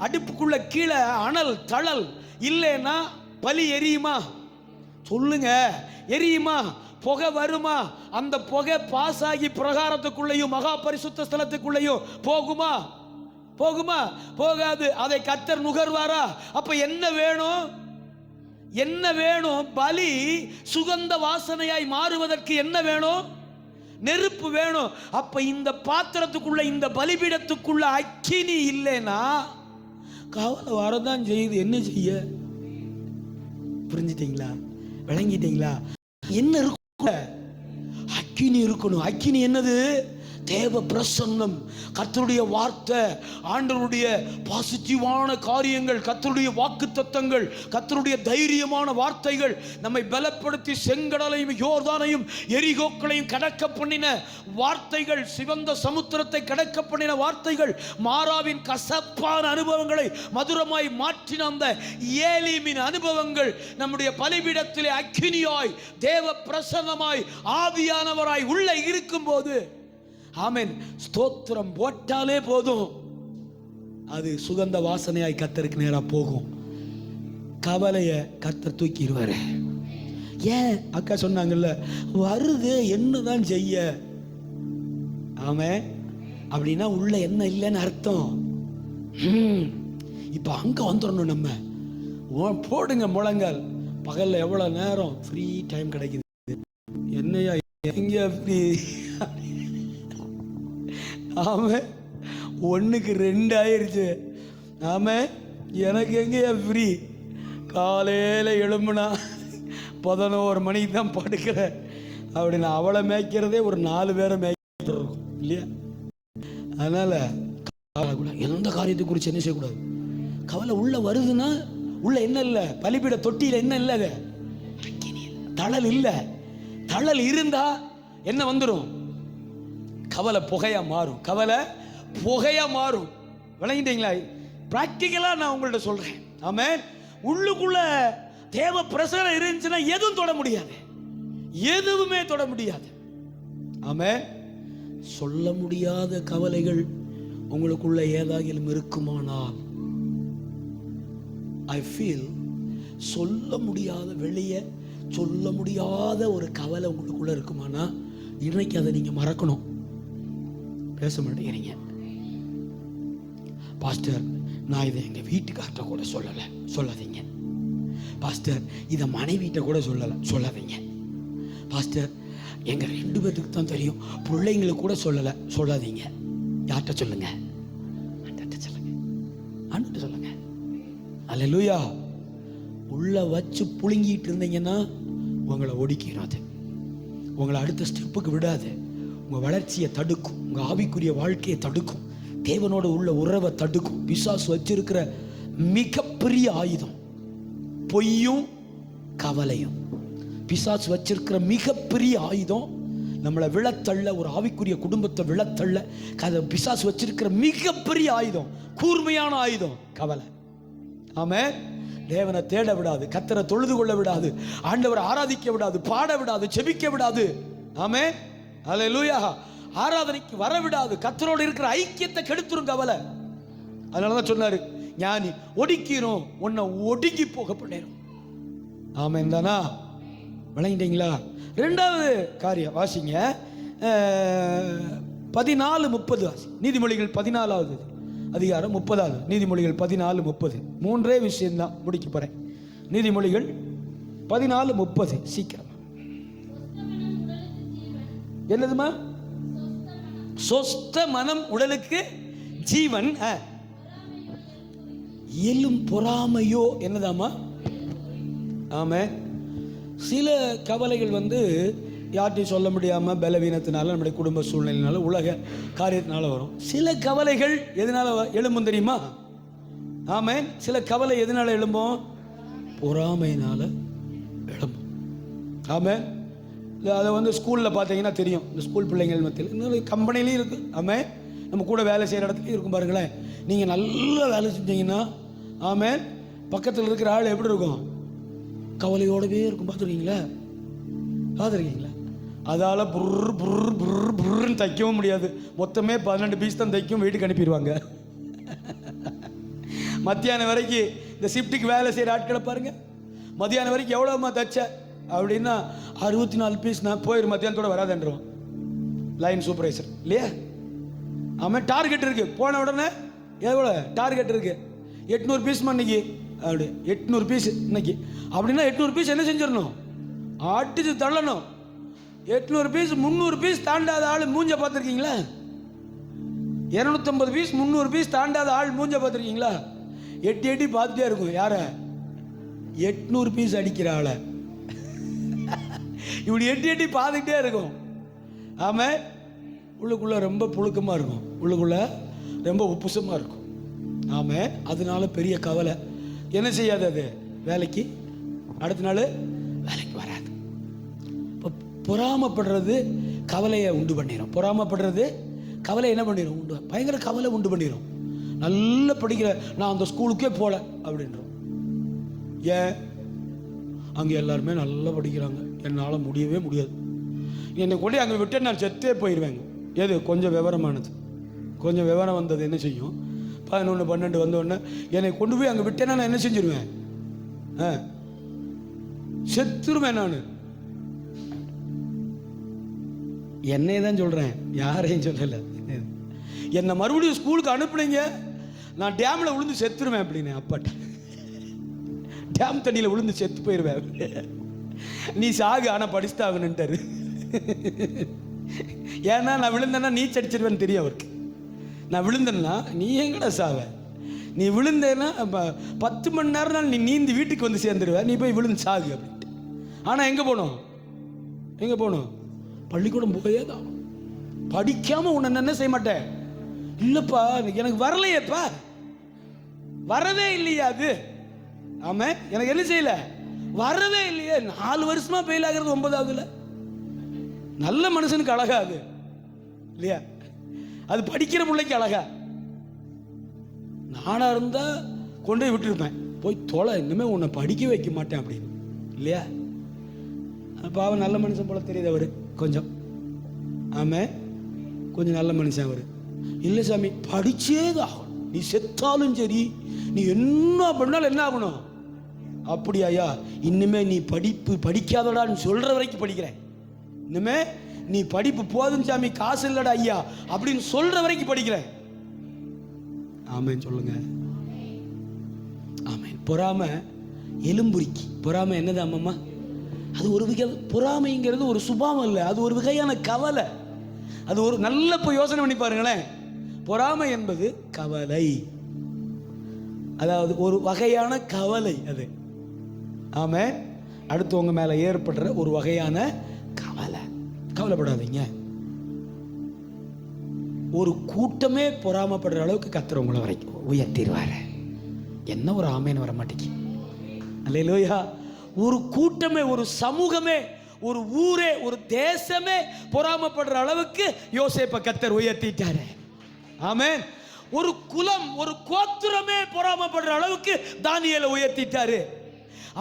அடுப்புக்குள்ள கீழே அனல் தழல் இல்லைன்னா பலி எரியுமா? சொல்லுங்க. எரியுமா? புகை வருமா? அந்த புகை பாஸ் ஆகி பிரகாரத்துக்குள்ளேயும் மகா பரிசுத்த ஸ்தலத்துக்குள்ளேயும் போகுமா? போகுமா? போகாது. அதை கர்த்தர் நுகர்வாரா? அப்ப என்ன வேணும்? என்ன வேணும்? பலி சுகந்த வாசனையாய் மாறுவதற்கு என்ன வேணும்? நெருப்பு வேணும். அப்ப இந்த பாத்திரத்துக்குள்ள, இந்த பலிபீடத்துக்குள்ள அக்கினி இல்லைன்னா கவலை வரதான் செய்யுது. என்ன செய்ய? புரிஞ்சிட்டீங்களா? விளங்கிட்டீங்களா? என்ன இருக்கும்? அக்கினி இருக்கணும். அக்கினி என்னது? தேவ பிரசன்னம், கர்த்தருடைய வார்த்தை, ஆண்டவருடைய பாசிட்டிவான காரியங்கள், கர்த்தருடைய வாக்குத்தத்தங்கள், கர்த்தருடைய தைரியமான வார்த்தைகள், நம்மை பலப்படுத்தி செங்கடலையும் யோர்தானையும் எரிகோக்களையும் கடக்க பண்ணின வார்த்தைகள், சிவந்த சமுத்திரத்தை கடக்க பண்ணின வார்த்தைகள், மாறாவின் கசப்பான அனுபவங்களை மதுரமாய் மாற்றின அந்த ஏலீமின் அனுபவங்கள் நம்முடைய பலிபீடத்திலே அக்கினியாய் தேவ பிரசன்னமாய் ஆவியானவராய் உள்ள இருக்கும்போது, ஆமென், ஸ்தோத்திரம் போட்டாலே போதும், அது சுகந்த வாசனையாய் கர்த்தருக்கு நேரா போகும். கவலைய கர்த்தர் தூக்கிடுவாரு. ஏன்? அக்கா சொன்னாங்கல்ல, வருது என்னதான் செய்ய. ஆமென். அப்படின்னா உள்ள என்ன இல்லைன்னு அர்த்தம். இப்ப அங்க வந்துடணும். நம்ம போடுங்க முழங்கால். பகல்ல எவ்வளவு நேரம் ஃப்ரீ டைம் கிடைக்குது? என்னையா எங்க ஃப்ரீ? ஆமாம், 1க்கு 2 ஆயிருச்சு. ஆமாம், எனக்கு எங்கேயா ஃப்ரீ? காலையில் எழும்புனா 11 மணிக்கு தான் படுக்கிறேன். அப்படின்னு அவளை மேய்க்கிறதே ஒரு 4 பேரை மேய்க்கிறோம் இல்லையா? அதனால் எந்த காரியத்தை குறித்து என்ன செய்யக்கூடாது? கவலை உள்ள வருதுன்னா உள்ள என்ன இல்லை? பலிபீட தொட்டியில் என்ன இல்லை? அது தழல் இல்லை. தழல் இருந்தா என்ன வந்துடும்? கவலை புகையா மாறும். கவலை புகையா மாறும். விளங்கிட்டீங்களா? பிராக்டிக்கலா நான் உங்கள்ட்ட சொல்றேன். ஆமென். உள்ளுக்குள்ள தேவ பிரசன்னம் இருந்துச்சுன்னா எதுவும் தொட முடியாது, எதுவுமே தொட முடியாது. ஆமென். சொல்ல முடியாத கவலைகள் உங்களுக்குள்ள ஏதாகிலும் இருக்குமானால், ஐ ஃபீல் சொல்ல முடியாத, வெளியே சொல்ல முடியாத ஒரு கவலை உங்களுக்குள்ள இருக்குமானா, இன்னைக்கு அதை நீங்க மறக்கணும். பேச மாட்டேங்கிறீங்க. பாஸ்டர், நான் இதை எங்க வீட்டுக்கார்ட்ட கூட சொல்லலை. சொல்லாதீங்க. பாஸ்டர், இதை மனைவிட்ட கூட சொல்லாதீங்க. பாஸ்டர், எங்க 2 பேருக்கு தான் தெரியும், பிள்ளைங்களுக்கு கூட சொல்லலை. சொல்லாதீங்க. யார்கிட்ட சொல்லுங்க? ஆண்டவர்கிட்ட சொல்லுங்க. ஆண்டவர்கிட்ட சொல்லுங்க. அல்லேலூயா. உள்ள வச்சு புழுங்கிட்டு இருந்தீங்கன்னா உங்களை ஒடுக்கிறாது, உங்களை அடுத்த ஸ்டெப்புக்கு விடாது, உங்க வளர்ச்சியை தடுக்கும், உங்க ஆவிக்குரிய வாழ்க்கையை தடுக்கும், தேவனோட உள்ள உறவை தடுக்கும். பிசாசு வச்சிருக்கிற மிகப்பெரிய ஆயுதம் பொய்யும் கவலையும். பிசாசு வச்சிருக்கிற மிகப்பெரிய ஆயுதம் நம்மளை விழத்தள்ள, ஒரு ஆவிக்குரிய குடும்பத்தை விழத்தள்ள பிசாசு வச்சிருக்கிற மிகப்பெரிய ஆயுதம், கூர்மையான ஆயுதம் கவலை. ஆமென். தேவனை தேட விடாது, கர்த்தரை தொழுது கொள்ள விடாது, ஆண்டவரை ஆராதிக்க விடாது, பாட விடாது, செபிக்க விடாது. ஆமென். அல்லேலூயா. ஆராதனைக்கு வர விடாது, கர்த்தரோடு இருக்கிற ஐக்கியத்தை கெடுத்துரும் கவலை. அதனாலதான் சொன்னாரு, ஞானி ஒடுக்கிறோம், உன்னை ஒடுங்கி போக பண்ணிடும். ஆமென் தானா? விளங்கிட்டீங்களா? 2வது காரியம் வாசிங்க, 14:30 வாசி. நீதிமொழிகள் 14வது அதிகாரம் 30வது. நீதிமொழிகள் 14:30. 3 விஷயம்தான் முடிக்க போறேன். நீதிமொழிகள் 14:30. சீக்கிரம். என்னதுமா? சொஸ்த மனம் உடலுக்கு ஜீவன், எலும் பொறாமையோ என்னதாமா? ஆமா. சில கவலைகள் யார்ட்டையும் சொல்ல முடியாமல் பலவீனத்தினால, நம்முடைய குடும்ப சூழ்நிலையினால, உலக காரியத்தினால வரும். சில கவலைகள் எதனால எழும்பும் தெரியுமா? ஆமென். சில கவலை எதனால எழும்பும்? பொறாமையினால எழும்பும். ஆமென். அதை ஸ்கூலில் பார்த்தீங்கன்னா தெரியும். இந்த ஸ்கூல் பிள்ளைங்கள் மத்தியில், இன்னொரு கம்பெனிலையும் இருக்குது. ஆமென். நம்ம கூட வேலை செய்கிற இடத்துலையும் இருக்கும். பாருங்களேன், நீங்கள் நல்ல வேலை செஞ்சீங்கன்னா ஆமென், பக்கத்தில் இருக்கிற ஆள் எப்படி இருக்கும்? கவலையோடவே இருக்கும். பார்த்துருக்கீங்களா? அதால் புர் புர் புர் புர்ன்னு தைக்கவும் முடியாது. மொத்தமே 12 பீஸ் தான் தைக்கும், வீட்டுக்கு அனுப்பிடுவாங்க. மத்தியானம் வரைக்கும் இந்த ஷிஃப்ட்டுக்கு வேலை செய்கிற ஆட்களை பாருங்க, மத்தியானம் வரைக்கும் எவ்வளோமா தைச்ச அப்படின்னா 64 பீஸ். நான் போயிரு, மத்தியானத்தோட வராதுன்றோம் லைன் சூப்பர்வைசர் இல்லையா? ஆமாம். டார்கெட் இருக்கு, போன உடனே எவ்வளோ டார்கெட் இருக்கு? 800 பீஸ் இன்னைக்கு. அப்படி 800 பீஸ் இன்னைக்கு அப்படின்னா 800 பீஸ் என்ன செஞ்சிடணும்? ஆட்டிச்சு தள்ளணும். 800 பீஸ் 300 பீஸ் தாண்டாத ஆள் மூஞ்ச பார்த்துருக்கீங்களா? 250 பீஸ் 300 பீஸ் தாண்டாத ஆள் மூஞ்ச பார்த்துருக்கீங்களா? எட்டி பார்த்துட்டே இருக்கும். யார? 800 பீஸ் அடிக்கிற ஆளை இப்படி எட்டி பார்த்துக்கிட்டே இருக்கும். ஆமாம். உள்ளுக்குள்ள ரொம்ப புழுக்கமாக இருக்கும், உள்ளுக்குள்ள ரொம்ப உப்புசமாக இருக்கும். ஆமாம். அதனால பெரிய கவலை. என்ன செய்யாது? அது வேலைக்கு அடுத்த நாள் வேலைக்கு வராது. இப்போ பொறாமப்படுறது கவலையை உண்டு பண்ணிடும். பொறாமப்படுறது கவலை என்ன பண்ணிடும்? பயங்கர கவலை உண்டு பண்ணிடும். நல்லா படிக்கிற நான் அந்த ஸ்கூலுக்கே போகல அப்படின்றோம். ஏன்? அங்கே எல்லாருமே நல்லா படிக்கிறாங்க, என்னால் முடியவே முடியாது. என்னை கொண்டு அங்கே விட்டு நான் செத்தே போயிடுவேங்க. எது கொஞ்சம் விவரமானது, கொஞ்சம் விவரம் வந்தது என்ன செய்யும்? 11, 12 வந்தோடனே என்னை கொண்டு போய் அங்கே விட்டேன்னா நான் என்ன செஞ்சிருவேன்? செத்துருவேன் நான். என்னையே தான் சொல்கிறேன், யாரையும் சொல்லலை. என்னை மறுபடியும் ஸ்கூலுக்கு அனுப்புனீங்க, நான் டேமில் விழுந்து செத்துருவேன் அப்படின்னு. அப்பாட்ட டேம் தண்ணியில் விழுந்து செத்து போயிடுவேன். நீ சாகு, ஆனால் படிச்சுட்டாகணுன்ட்டாரு. ஏன்னா நான் விழுந்தேன்னா நீச்சல் அடிச்சிருவேன்னு தெரியும் அவருக்கு. நான் விழுந்தேன்னா நீ எங்கடா சாவ? நீ விழுந்தேன்னா 10 மணி நேரம் நீ நீந்தி வீட்டுக்கு வந்து சேர்ந்துருவ, நீ போய் விழுந்து சாகு அப்படின்ட்டு. ஆனால் எங்கே போகணும்? எங்கே போகணும்? பள்ளிக்கூடம் போயே தான். படிக்காமல் உன்னை என்ன செய்ய மாட்டேன். இல்லைப்பா எனக்கு வரலையேப்பா, வரவே இல்லையா அது? ஆமாம். எனக்கு என்ன செய்யல, வரவே இல்லையே. 4 வருஷமா ஃபெயில் ஆகிறது 9ஆவதுல. நல்ல மனுஷனுக்கு அழகா அது இல்லையா? அது படிக்கிற பிள்ளைக்கு அழகா. நானா இருந்தா கொண்டு போய் விட்டுருப்பேன், போய் தொலை, இனிமே உன்னை படிக்க வைக்க மாட்டேன் அப்படின்னு இல்லையா? பாவம் நல்ல மனுஷன் போல தெரியுது அவரு கொஞ்சம். ஆமா, கொஞ்சம் நல்ல மனுஷன் அவரு. இல்லை சாமி, படிச்சேதான், நீ செத்தாலும் சரி, நீ என்ன பண்ணாலும் என்ன ஆகணும்? அப்படியா? இன்னுமே நீ படிக்காதடான்னு சொல்ற வரைக்கும் படிக்கிறேன். இன்னுமே நீ படிப்பு போதும் சாமி, காசு இல்லடா ஐயா அப்படின்னு சொல்ற வரைக்கும் படிக்கிறேன். ஆமேன் சொல்லுங்க. ஆமேன். பொறாமை எலும்புரிக்கி. பொறாமை என்னது அம்மம்மா? அது ஒரு வகை. பொறாமைங்கிறது ஒரு சுபாவம் இல்லை, அது ஒரு வகையான கவலை. அது ஒரு நல்ல போய் யோசனை பண்ணி பாருங்களேன். பொறாமை என்பது கவலை, அதாவது ஒரு வகையான கவலை அது. ஆமாம். அடுத்தவங்க மேல ஏற்படுற ஒரு வகையான கவலை. கவலைப்படாதீங்க. ஒரு கூட்டமே பொறாமப்படுற அளவுக்கு கர்த்தர் உங்களை வரைக்கும் உயர்த்திடுவாரு. என்ன ஒரு ஆமேன்னு வர மாட்டேங்கி. அல்லேலூயா. ஒரு கூட்டமே, ஒரு சமூகமே, ஒரு ஊரே, ஒரு தேசமே பொறாமப்படுற அளவுக்கு யோசேப்பை கர்த்தர் உயர்த்திட்டாரு. ஆமென். ஒரு குலம், ஒரு கோத்திரமே பொறாமப்படுற அளவுக்கு தானியேலை உயர்த்திட்டாரு.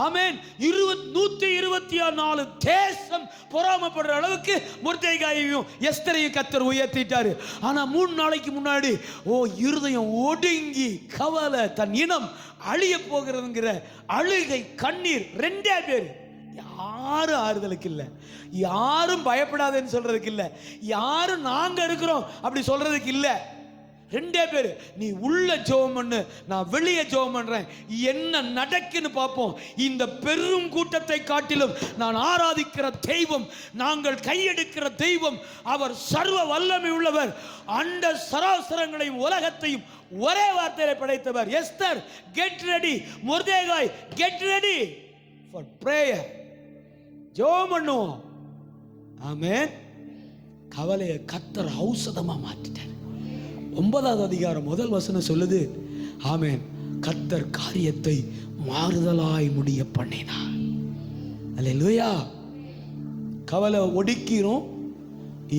ஆமென். 124 தேசம் பொறாமப்படுற அளவுக்கு மொர்தெகாயையும் எஸ்தரையும் கர்த்தர் உயர்த்திட்டாரு. ஆனா 3 நாளைக்கு முன்னாடி இருதயம் ஒடுங்கி கவலை, தன் இனம் அழிய போகிறதுங்கிற அழுகை, கண்ணீர், 2 பேர். யாரும் ஆறுதலுக்கு இல்லை, யாரும் பயப்படாதேன்னு சொல்றதுக்கு இல்லை, யாரும் நாங்க இருக்கிறோம் அப்படி சொல்றதுக்கு இல்லை. ரெண்டே பேர். நீ உள்ள ஜெபம் பண்ணு, நான் வெளியே ஜெபம் பண்றேன். என்ன நடக்குன்னு பார்ப்போம். இந்த பெரும் கூட்டத்தை காட்டிலும் நான் ஆராதிக்கிற தெய்வம், நாங்கள் கையெடுக்கிற தெய்வம், அவர் சர்வ வல்லமை உள்ளவர். அண்ட சராசரங்களையும் உலகத்தையும் ஒரே வார்த்தையில படைத்தவர். Esther get ready, Mordecai get ready for prayer. ஜெபம் பண்ணுவோம். ஆமென். கவலையை கர்த்தர் ஔஷதமா மாற்றிட்டார். 9வது அதிகாரம் முதல் வசனம் சொல்லுது, ஆமென், கர்த்தர் காரியத்தை மாறுதலாய் முடிய பண்ணினார். அல்லேலூயா. கவலை ஒடுக்கிடும்,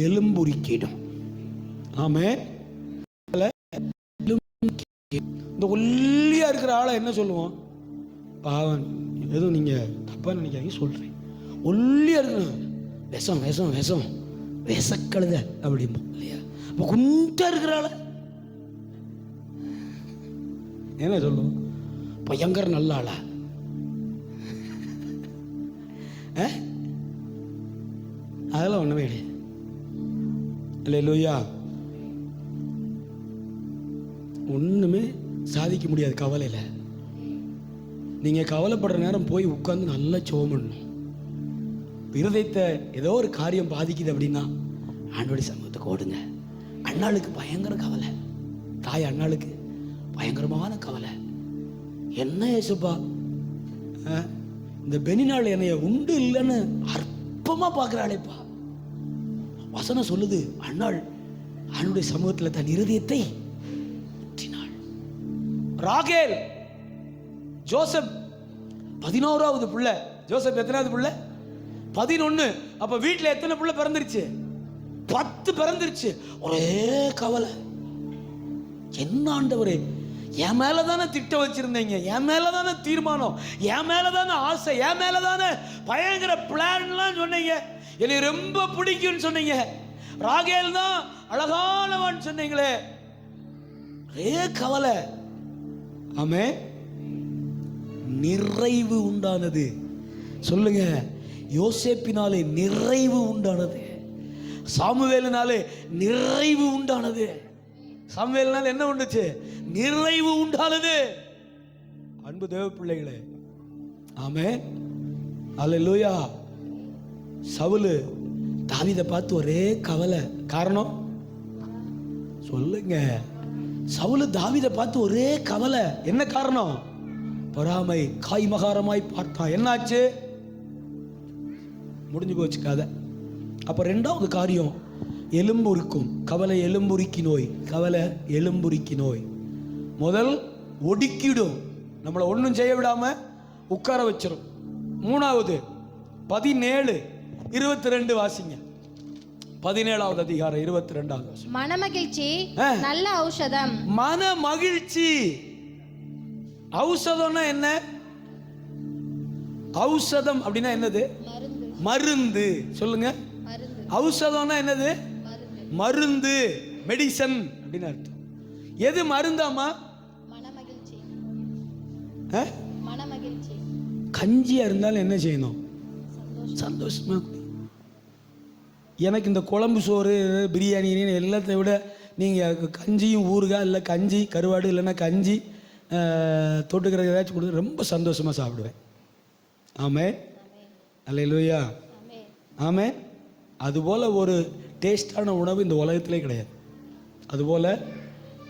எலும்புரிக்கிடும். ஆமென். இந்த ஒல்லியா இருக்கிற ஆளை என்ன சொல்லுவோம்? பாவன், எதுவும் நீங்க தப்பா நினைக்காதீங்க சொல்றேன். ஒல்லியா இருக்கிற விஷம் விஷம் விஷம் விஷக்கழுத அப்படிம்போ இல்லையா? அப்போ குண்டா இருக்கிறாள என்ன சொல்லுவோம்? பயங்கர நல்ல ஆளா? அதெல்லாம் ஒண்ணுமே கிடையாது. அல்லேலூயா. ஒண்ணுமே சாதிக்க முடியாது கவலையில. நீங்க கவலைப்படுற நேரம் போய் உட்கார்ந்து நல்லா ஜெபம் பண்ணணும். இருதயத்தை ஏதோ ஒரு காரியம் பாதிக்குது அப்படின்னா ஆண்டவருடைய சமூகத்துக்கு ஓடுங்க. அண்ணாளுக்கு பயங்கர கவலை, தாய் அண்ணாளுக்கு பயங்கரமான கவலை. என்ன ஏசுப்பா, இந்த பெனிநாள் என்னைய உண்டு இல்லைன்னு அற்பமா பார்க்கிறாளேப்பா. வசனம் சொல்லுது, அண்ணாள் ஆண்டவருடைய சமூகத்தில் தன் இருதயத்தை ஊற்றினாள். ராகேல், ஜோசப் 11வது பிள்ளை. ஜோசப் எத்தனாவது பிள்ளை? 11. அப்ப வீட்டுல எத்தனை பிள்ளை பிறந்துருச்சு? 10 பிறந்துருச்சு. ஒரே கவலை. என்ன ஆண்டவரே, என் மேலதானே திட்டம் வச்சிருந்தீங்க, என் மேலதானே தீர்மானம், என் மேலதானே ஆசை, என் மேலதானே பயங்கர பிளான்லாம் சொன்னீங்க, என்னை ரொம்ப பிடிக்கும்னு சொன்னீங்க, ராகேல் தான் அழகானவன் சொன்னீங்களே. ஒரே கவலை. ஆமே. நிறைவு உண்டானது. சொல்லுங்க, யோசேப்பினாலே நிறைவு உண்டானது. சாமுவேலினாலே நிறைவு உண்டானது. சாமுவேலினால என்ன உண்டுச்சு? நிறைவு உண்டானது. அன்பு தேவ பிள்ளைகளே, ஆமென், அல்லேலூயா. சவுலு தாவீதை பார்த்து ஒரே கவலை. காரணம் சொல்லுங்க. சவுலு தாவீதை பார்த்து ஒரே கவலை. என்ன காரணம்? பொறாமை, காய்மகாரமாய் பார்த்தான். என்னாச்சு? முடிஞ்சு போச்சு கதை. அப்ப 2வது காரியம், எலும்புரிக்கும் கவலை. எலும்புரிக்கி நோய். கவலை எலும்புரிக்கி நோய். முதல் ஒடுக்கிடும், நம்மளை ஒன்றும் செய்ய விடாம உட்கார வச்சிடும். 3வது 17:22 வாசிங்க. 17வது அதிகாரம் 22வது. மனமகிழ்ச்சி நல்ல ஔஷதம். மன மகிழ்ச்சி. ஔஷதம்னா என்ன? ஔஷதம் அப்படின்னா என்னது? மருந்து. சொல்லுங்க. ஔஷதம்னா என்னது? மருந்து, மெடிசன் அப்படின்னு அர்த்தம். எது மருந்தாமா? மனமகிழ்ச்சி. மனமகிழ்ச்சி. கஞ்சியா இருந்தாலும் என்ன செய்யணும்? சந்தோஷமா. எனக்கு இந்த குழம்பு சோறு பிரியாணி எல்லாத்தை விட நீங்கள் கஞ்சியும் ஊறுகாய், இல்லை கஞ்சி கருவாடு, இல்லைன்னா கஞ்சி தொட்டுக்கிறது ஏதாச்சும் கொடுத்து ரொம்ப சந்தோஷமாக சாப்பிடுவேன். ஆமென், அல்லேலூயா. ஆமென். அதுபோல் ஒரு டேஸ்டான உணவு இந்த உலகத்திலே கிடையாது. அதுபோல்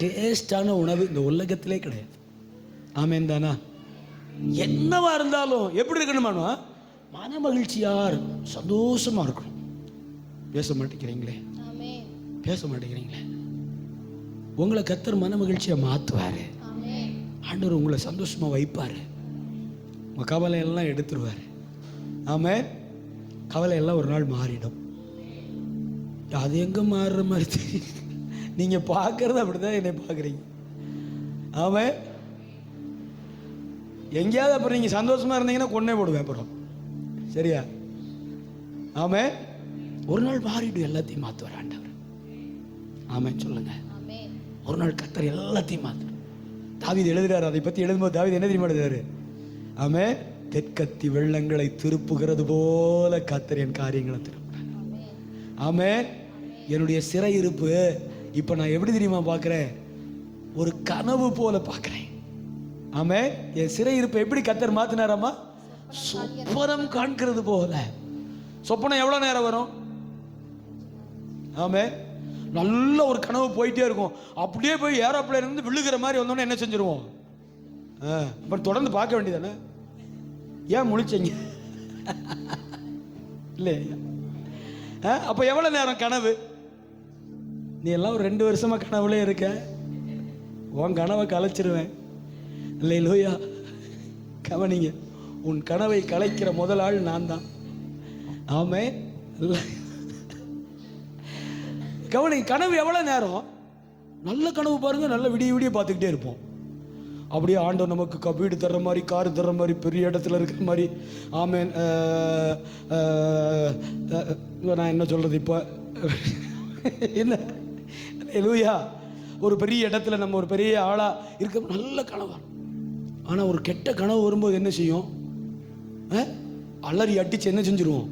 டேஸ்டான உணவு இந்த உலகத்திலே கிடையாது. ஆமென் தானா? என்னவா இருந்தாலும் எப்படி இருக்கணுமானா மன மகிழ்ச்சியார் சந்தோஷமா இருக்கணும். பேச மாட்டேங்கிறீங்களே, பேச மாட்டேங்கிறீங்களே. உங்களை கர்த்தர் மன மகிழ்ச்சியை மாற்றுவார். ஆண்டவர் உங்களை சந்தோஷமா வைப்பார். உங்கள் கவலையெல்லாம் எடுத்துருவார். ஆமென். கவலையெல்லாம் ஒரு நாள் மாறிடும். அது எங்கே மாறுற மாதிரி தெரியும். நீங்கள் பார்க்கறது அப்படிதான் என்னை பார்க்குறீங்க. ஆமென். எங்கேயாவது அப்புறம் நீங்கள் சந்தோஷமாக இருந்தீங்கன்னா கொன்னே போடுவேன் அப்புறம். சரியா? ஆமென். ஒரு நாள் மாறிடும், எல்லாத்தையும் மாற்றுவார் ஆண்டவர். ஆமென் சொல்லுங்க. ஒரு நாள் கர்த்தர் எல்லாத்தையும் மாற்றுவார். தாவீது எழுதுறாரு, அதை பற்றி எழுதும்போது தாவீது என்ன தெரியுமா எழுதுறாரு? ஆமென். தெற்கத்தி வெள்ளங்களை திருப்புகிறது போல கர்த்தர் என் காரியங்களை திருப்புறார். ஆமென். என்னுடைய சிறை இருப்பு இப்போ நான் எப்படி தெரியுமா பார்க்குறேன்? ஒரு கனவு போல பார்க்கிறேன். ஆமே, என் சிறையிருப்பை எப்படி கர்த்தர் மாத்தினாராமா? சொப்பனம் காண்கிறது போல. சொப்பனம் எவ்வளவு நேரம் வரும்? ஆமே, நல்ல ஒரு கனவு போயிட்டே இருக்கும். அப்படியே போய் ஏரோப்ளேன் இருந்து விழுகிற மாதிரி வந்தோடனே என்ன செஞ்சிருவோம்? அப்புறம் தொடர்ந்து பார்க்க வேண்டியதானே. ஏன் முழிச்சீங்க? இல்லையா? அப்ப எவ்வளவு நேரம் கனவு? நீ எல்லாம் ஒரு 2 வருஷமா கனவுலே இருக்க. உன் கனவை கலைச்சிருவேன். அல்லேலூயா. கவனிங்க, உன் கனவை கலைக்கிற முதல் ஆள் நான் தான். ஆமே. கவனிங்க, கனவு எவ்வளவு நேரம்? நல்ல கனவு பாருங்க, நல்ல விடிய விடிய பார்த்துக்கிட்டே இருப்போம். அப்படியே ஆண்டவர் நமக்கு வீடு தர்ற மாதிரி, கார் தர்ற மாதிரி, பெரிய இடத்துல இருக்கிற மாதிரி. ஆமேன். நான் என்ன சொல்றது இப்போ? என்ன? அல்லேலூயா. ஒரு பெரிய இடத்துல நம்ம ஒரு பெரிய ஆளா இருக்க நல்ல கனவு. ஆனா ஒரு கெட்ட கனவு வரும்போது என்ன செய்யும்? அலறி அடிச்சு என்ன செஞ்சிருவோம்?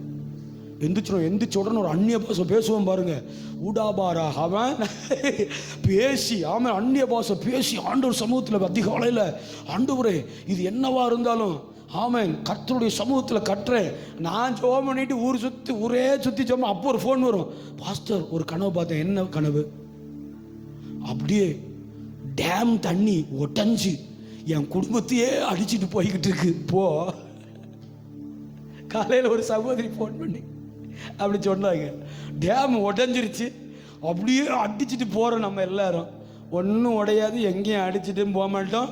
எந்திரிச்ச உடனே ஒரு அந்நிய பாஷை பேசுவோம் பாருங்க. ஊடாபாரா அவன் பேசி, ஆமாம், அந்நிய பாஷை பேசி ஆண்டவர் சமூகத்தில் அதிகாலையில், ஆண்டவரே இது என்னவா இருந்தாலும் ஆமேன் கர்த்தருடைய சமூகத்தில் கட்டுறேன். நான் ஜெபம் பண்ணிட்டு ஊரே சுற்றி ஜெபம். அப்போ ஒரு ஃபோன் வரும். பாஸ்டர் ஒரு கனவு பார்த்தேன். என்ன கனவு? அப்படியே டேம் தண்ணி ஒட்டஞ்சு என் குடும்பத்தையே அடிச்சுட்டு போய்கிட்டு இருக்கு. போ. காலையில் ஒரு சகோதரி ஃபோன் பண்ணி அப்படி சொன்னாங்க. டேம் உடஞ்சிருச்சு, அப்படியே அடிச்சுட்டு போகிறோம் நம்ம எல்லாரும். ஒன்றும் உடையாது, எங்கேயும் அடிச்சுட்டு போக மாட்டோம்.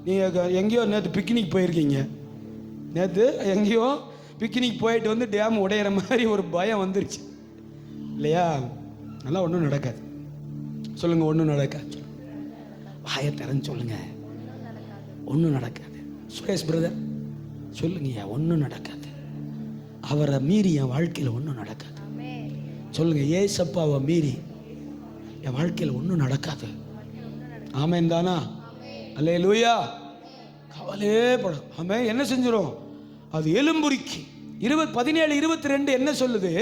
நீங்கள் எங்கேயோ நேற்று பிக்னிக் போயிருக்கீங்க. நேற்று எங்கேயோ பிக்னிக் போயிட்டு வந்து டேம் உடையிற மாதிரி ஒரு பயம் வந்துருச்சு இல்லையா? நல்லா ஒன்றும் நடக்காது. சொல்லுங்கள், ஒன்றும் நடக்காது. வாயை திறன்னு சொல்லுங்க, ஒன்றும் நடக்காது. சுரேஷ் பிரதர் சொல்லுங்க, ஒன்றும் நடக்காது. அவரை மீறி என் வாழ்க்கையில் ஒன்றும் நடக்காது. சொல்லுங்க, ஏசப்பாவை மீறி என் வாழ்க்கையில் ஒன்றும் நடக்காது. ஆமேன் தானா? அல்லேலூயா. கவலையே படும். ஆமே, என்ன செஞ்சிடும்? அது எலும்புரிக்கு 17:22 என்ன சொல்லுது?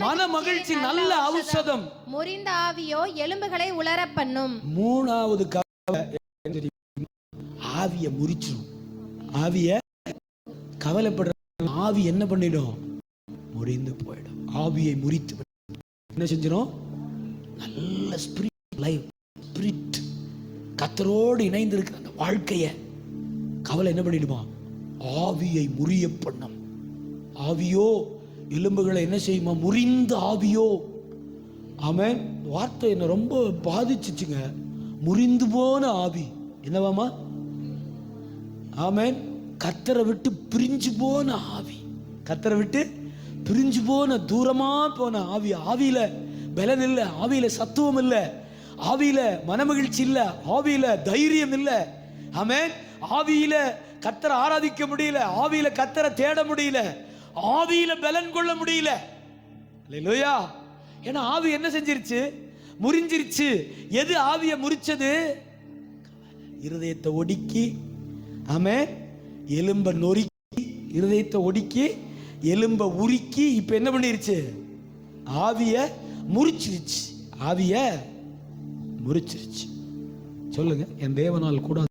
மன மகிழ்ச்சி நல்ல ஔஷதம், முறிந்த ஆவியோ எலும்புகளை உலர பண்ணும். 3வது ஆவிய முறிச்சிடும். ஆவிய கவலைப்படுற ஆவி என்ன பண்ணிடும்? முறிந்து போயிடும். ஆவியை முறித்து என்ன செஞ்சிடும்? நல்ல ஸ்பிரிட் லைஃப், ஸ்பிரிட் கர்த்தரோடு இணைந்து இருக்கிற அந்த வாழ்க்கைய கவலை என்ன பண்ணிடுமா? ஆவியை முறிய பண்ணும். ஆவியோ எலும்புகளை என்ன செய்யுமா? முறிந்த ஆவியோ. ஆமென். வார்த்தை என்ன ரொம்ப பாதிச்சுச்சுங்க. முறிந்து போன ஆவி என்னவாமா? ஆமென். கர்த்தரை விட்டு பிரிஞ்சு போன ஆவி, கர்த்தரை விட்டு பிரிஞ்சு போன, தூரமா போன ஆவி. ஆவியில பலன் இல்லை, ஆவியில சத்துவம் இல்லை, ஆவியில மனமகிழ்ச்சி இல்லை, ஆவியில தைரியம் இல்லை. ஆமென். ஆவியில கர்த்தரை ஆராதிக்க முடியல, ஆவியில கர்த்தரை தேட முடியல, ஆவியில பலன் கொள்ள முடியல. அல்லேலூயா. ஏன்னா ஆவி என்ன செஞ்சிருச்சு? முறிஞ்சிருச்சு. எது ஆவியை முறிச்சது? இருதயத்தை ஒடுக்கி, ஆமென், எலும்ப நொறுக்கி, இருதயத்தை ஒடுக்கி, எலும்ப உருக்கி, இப்ப என்ன பண்ணிருச்சு? ஆவிய முறிச்சிருச்சு. ஆவிய முறிச்சிருச்சு. சொல்லுங்க, என் தேவனால் கூட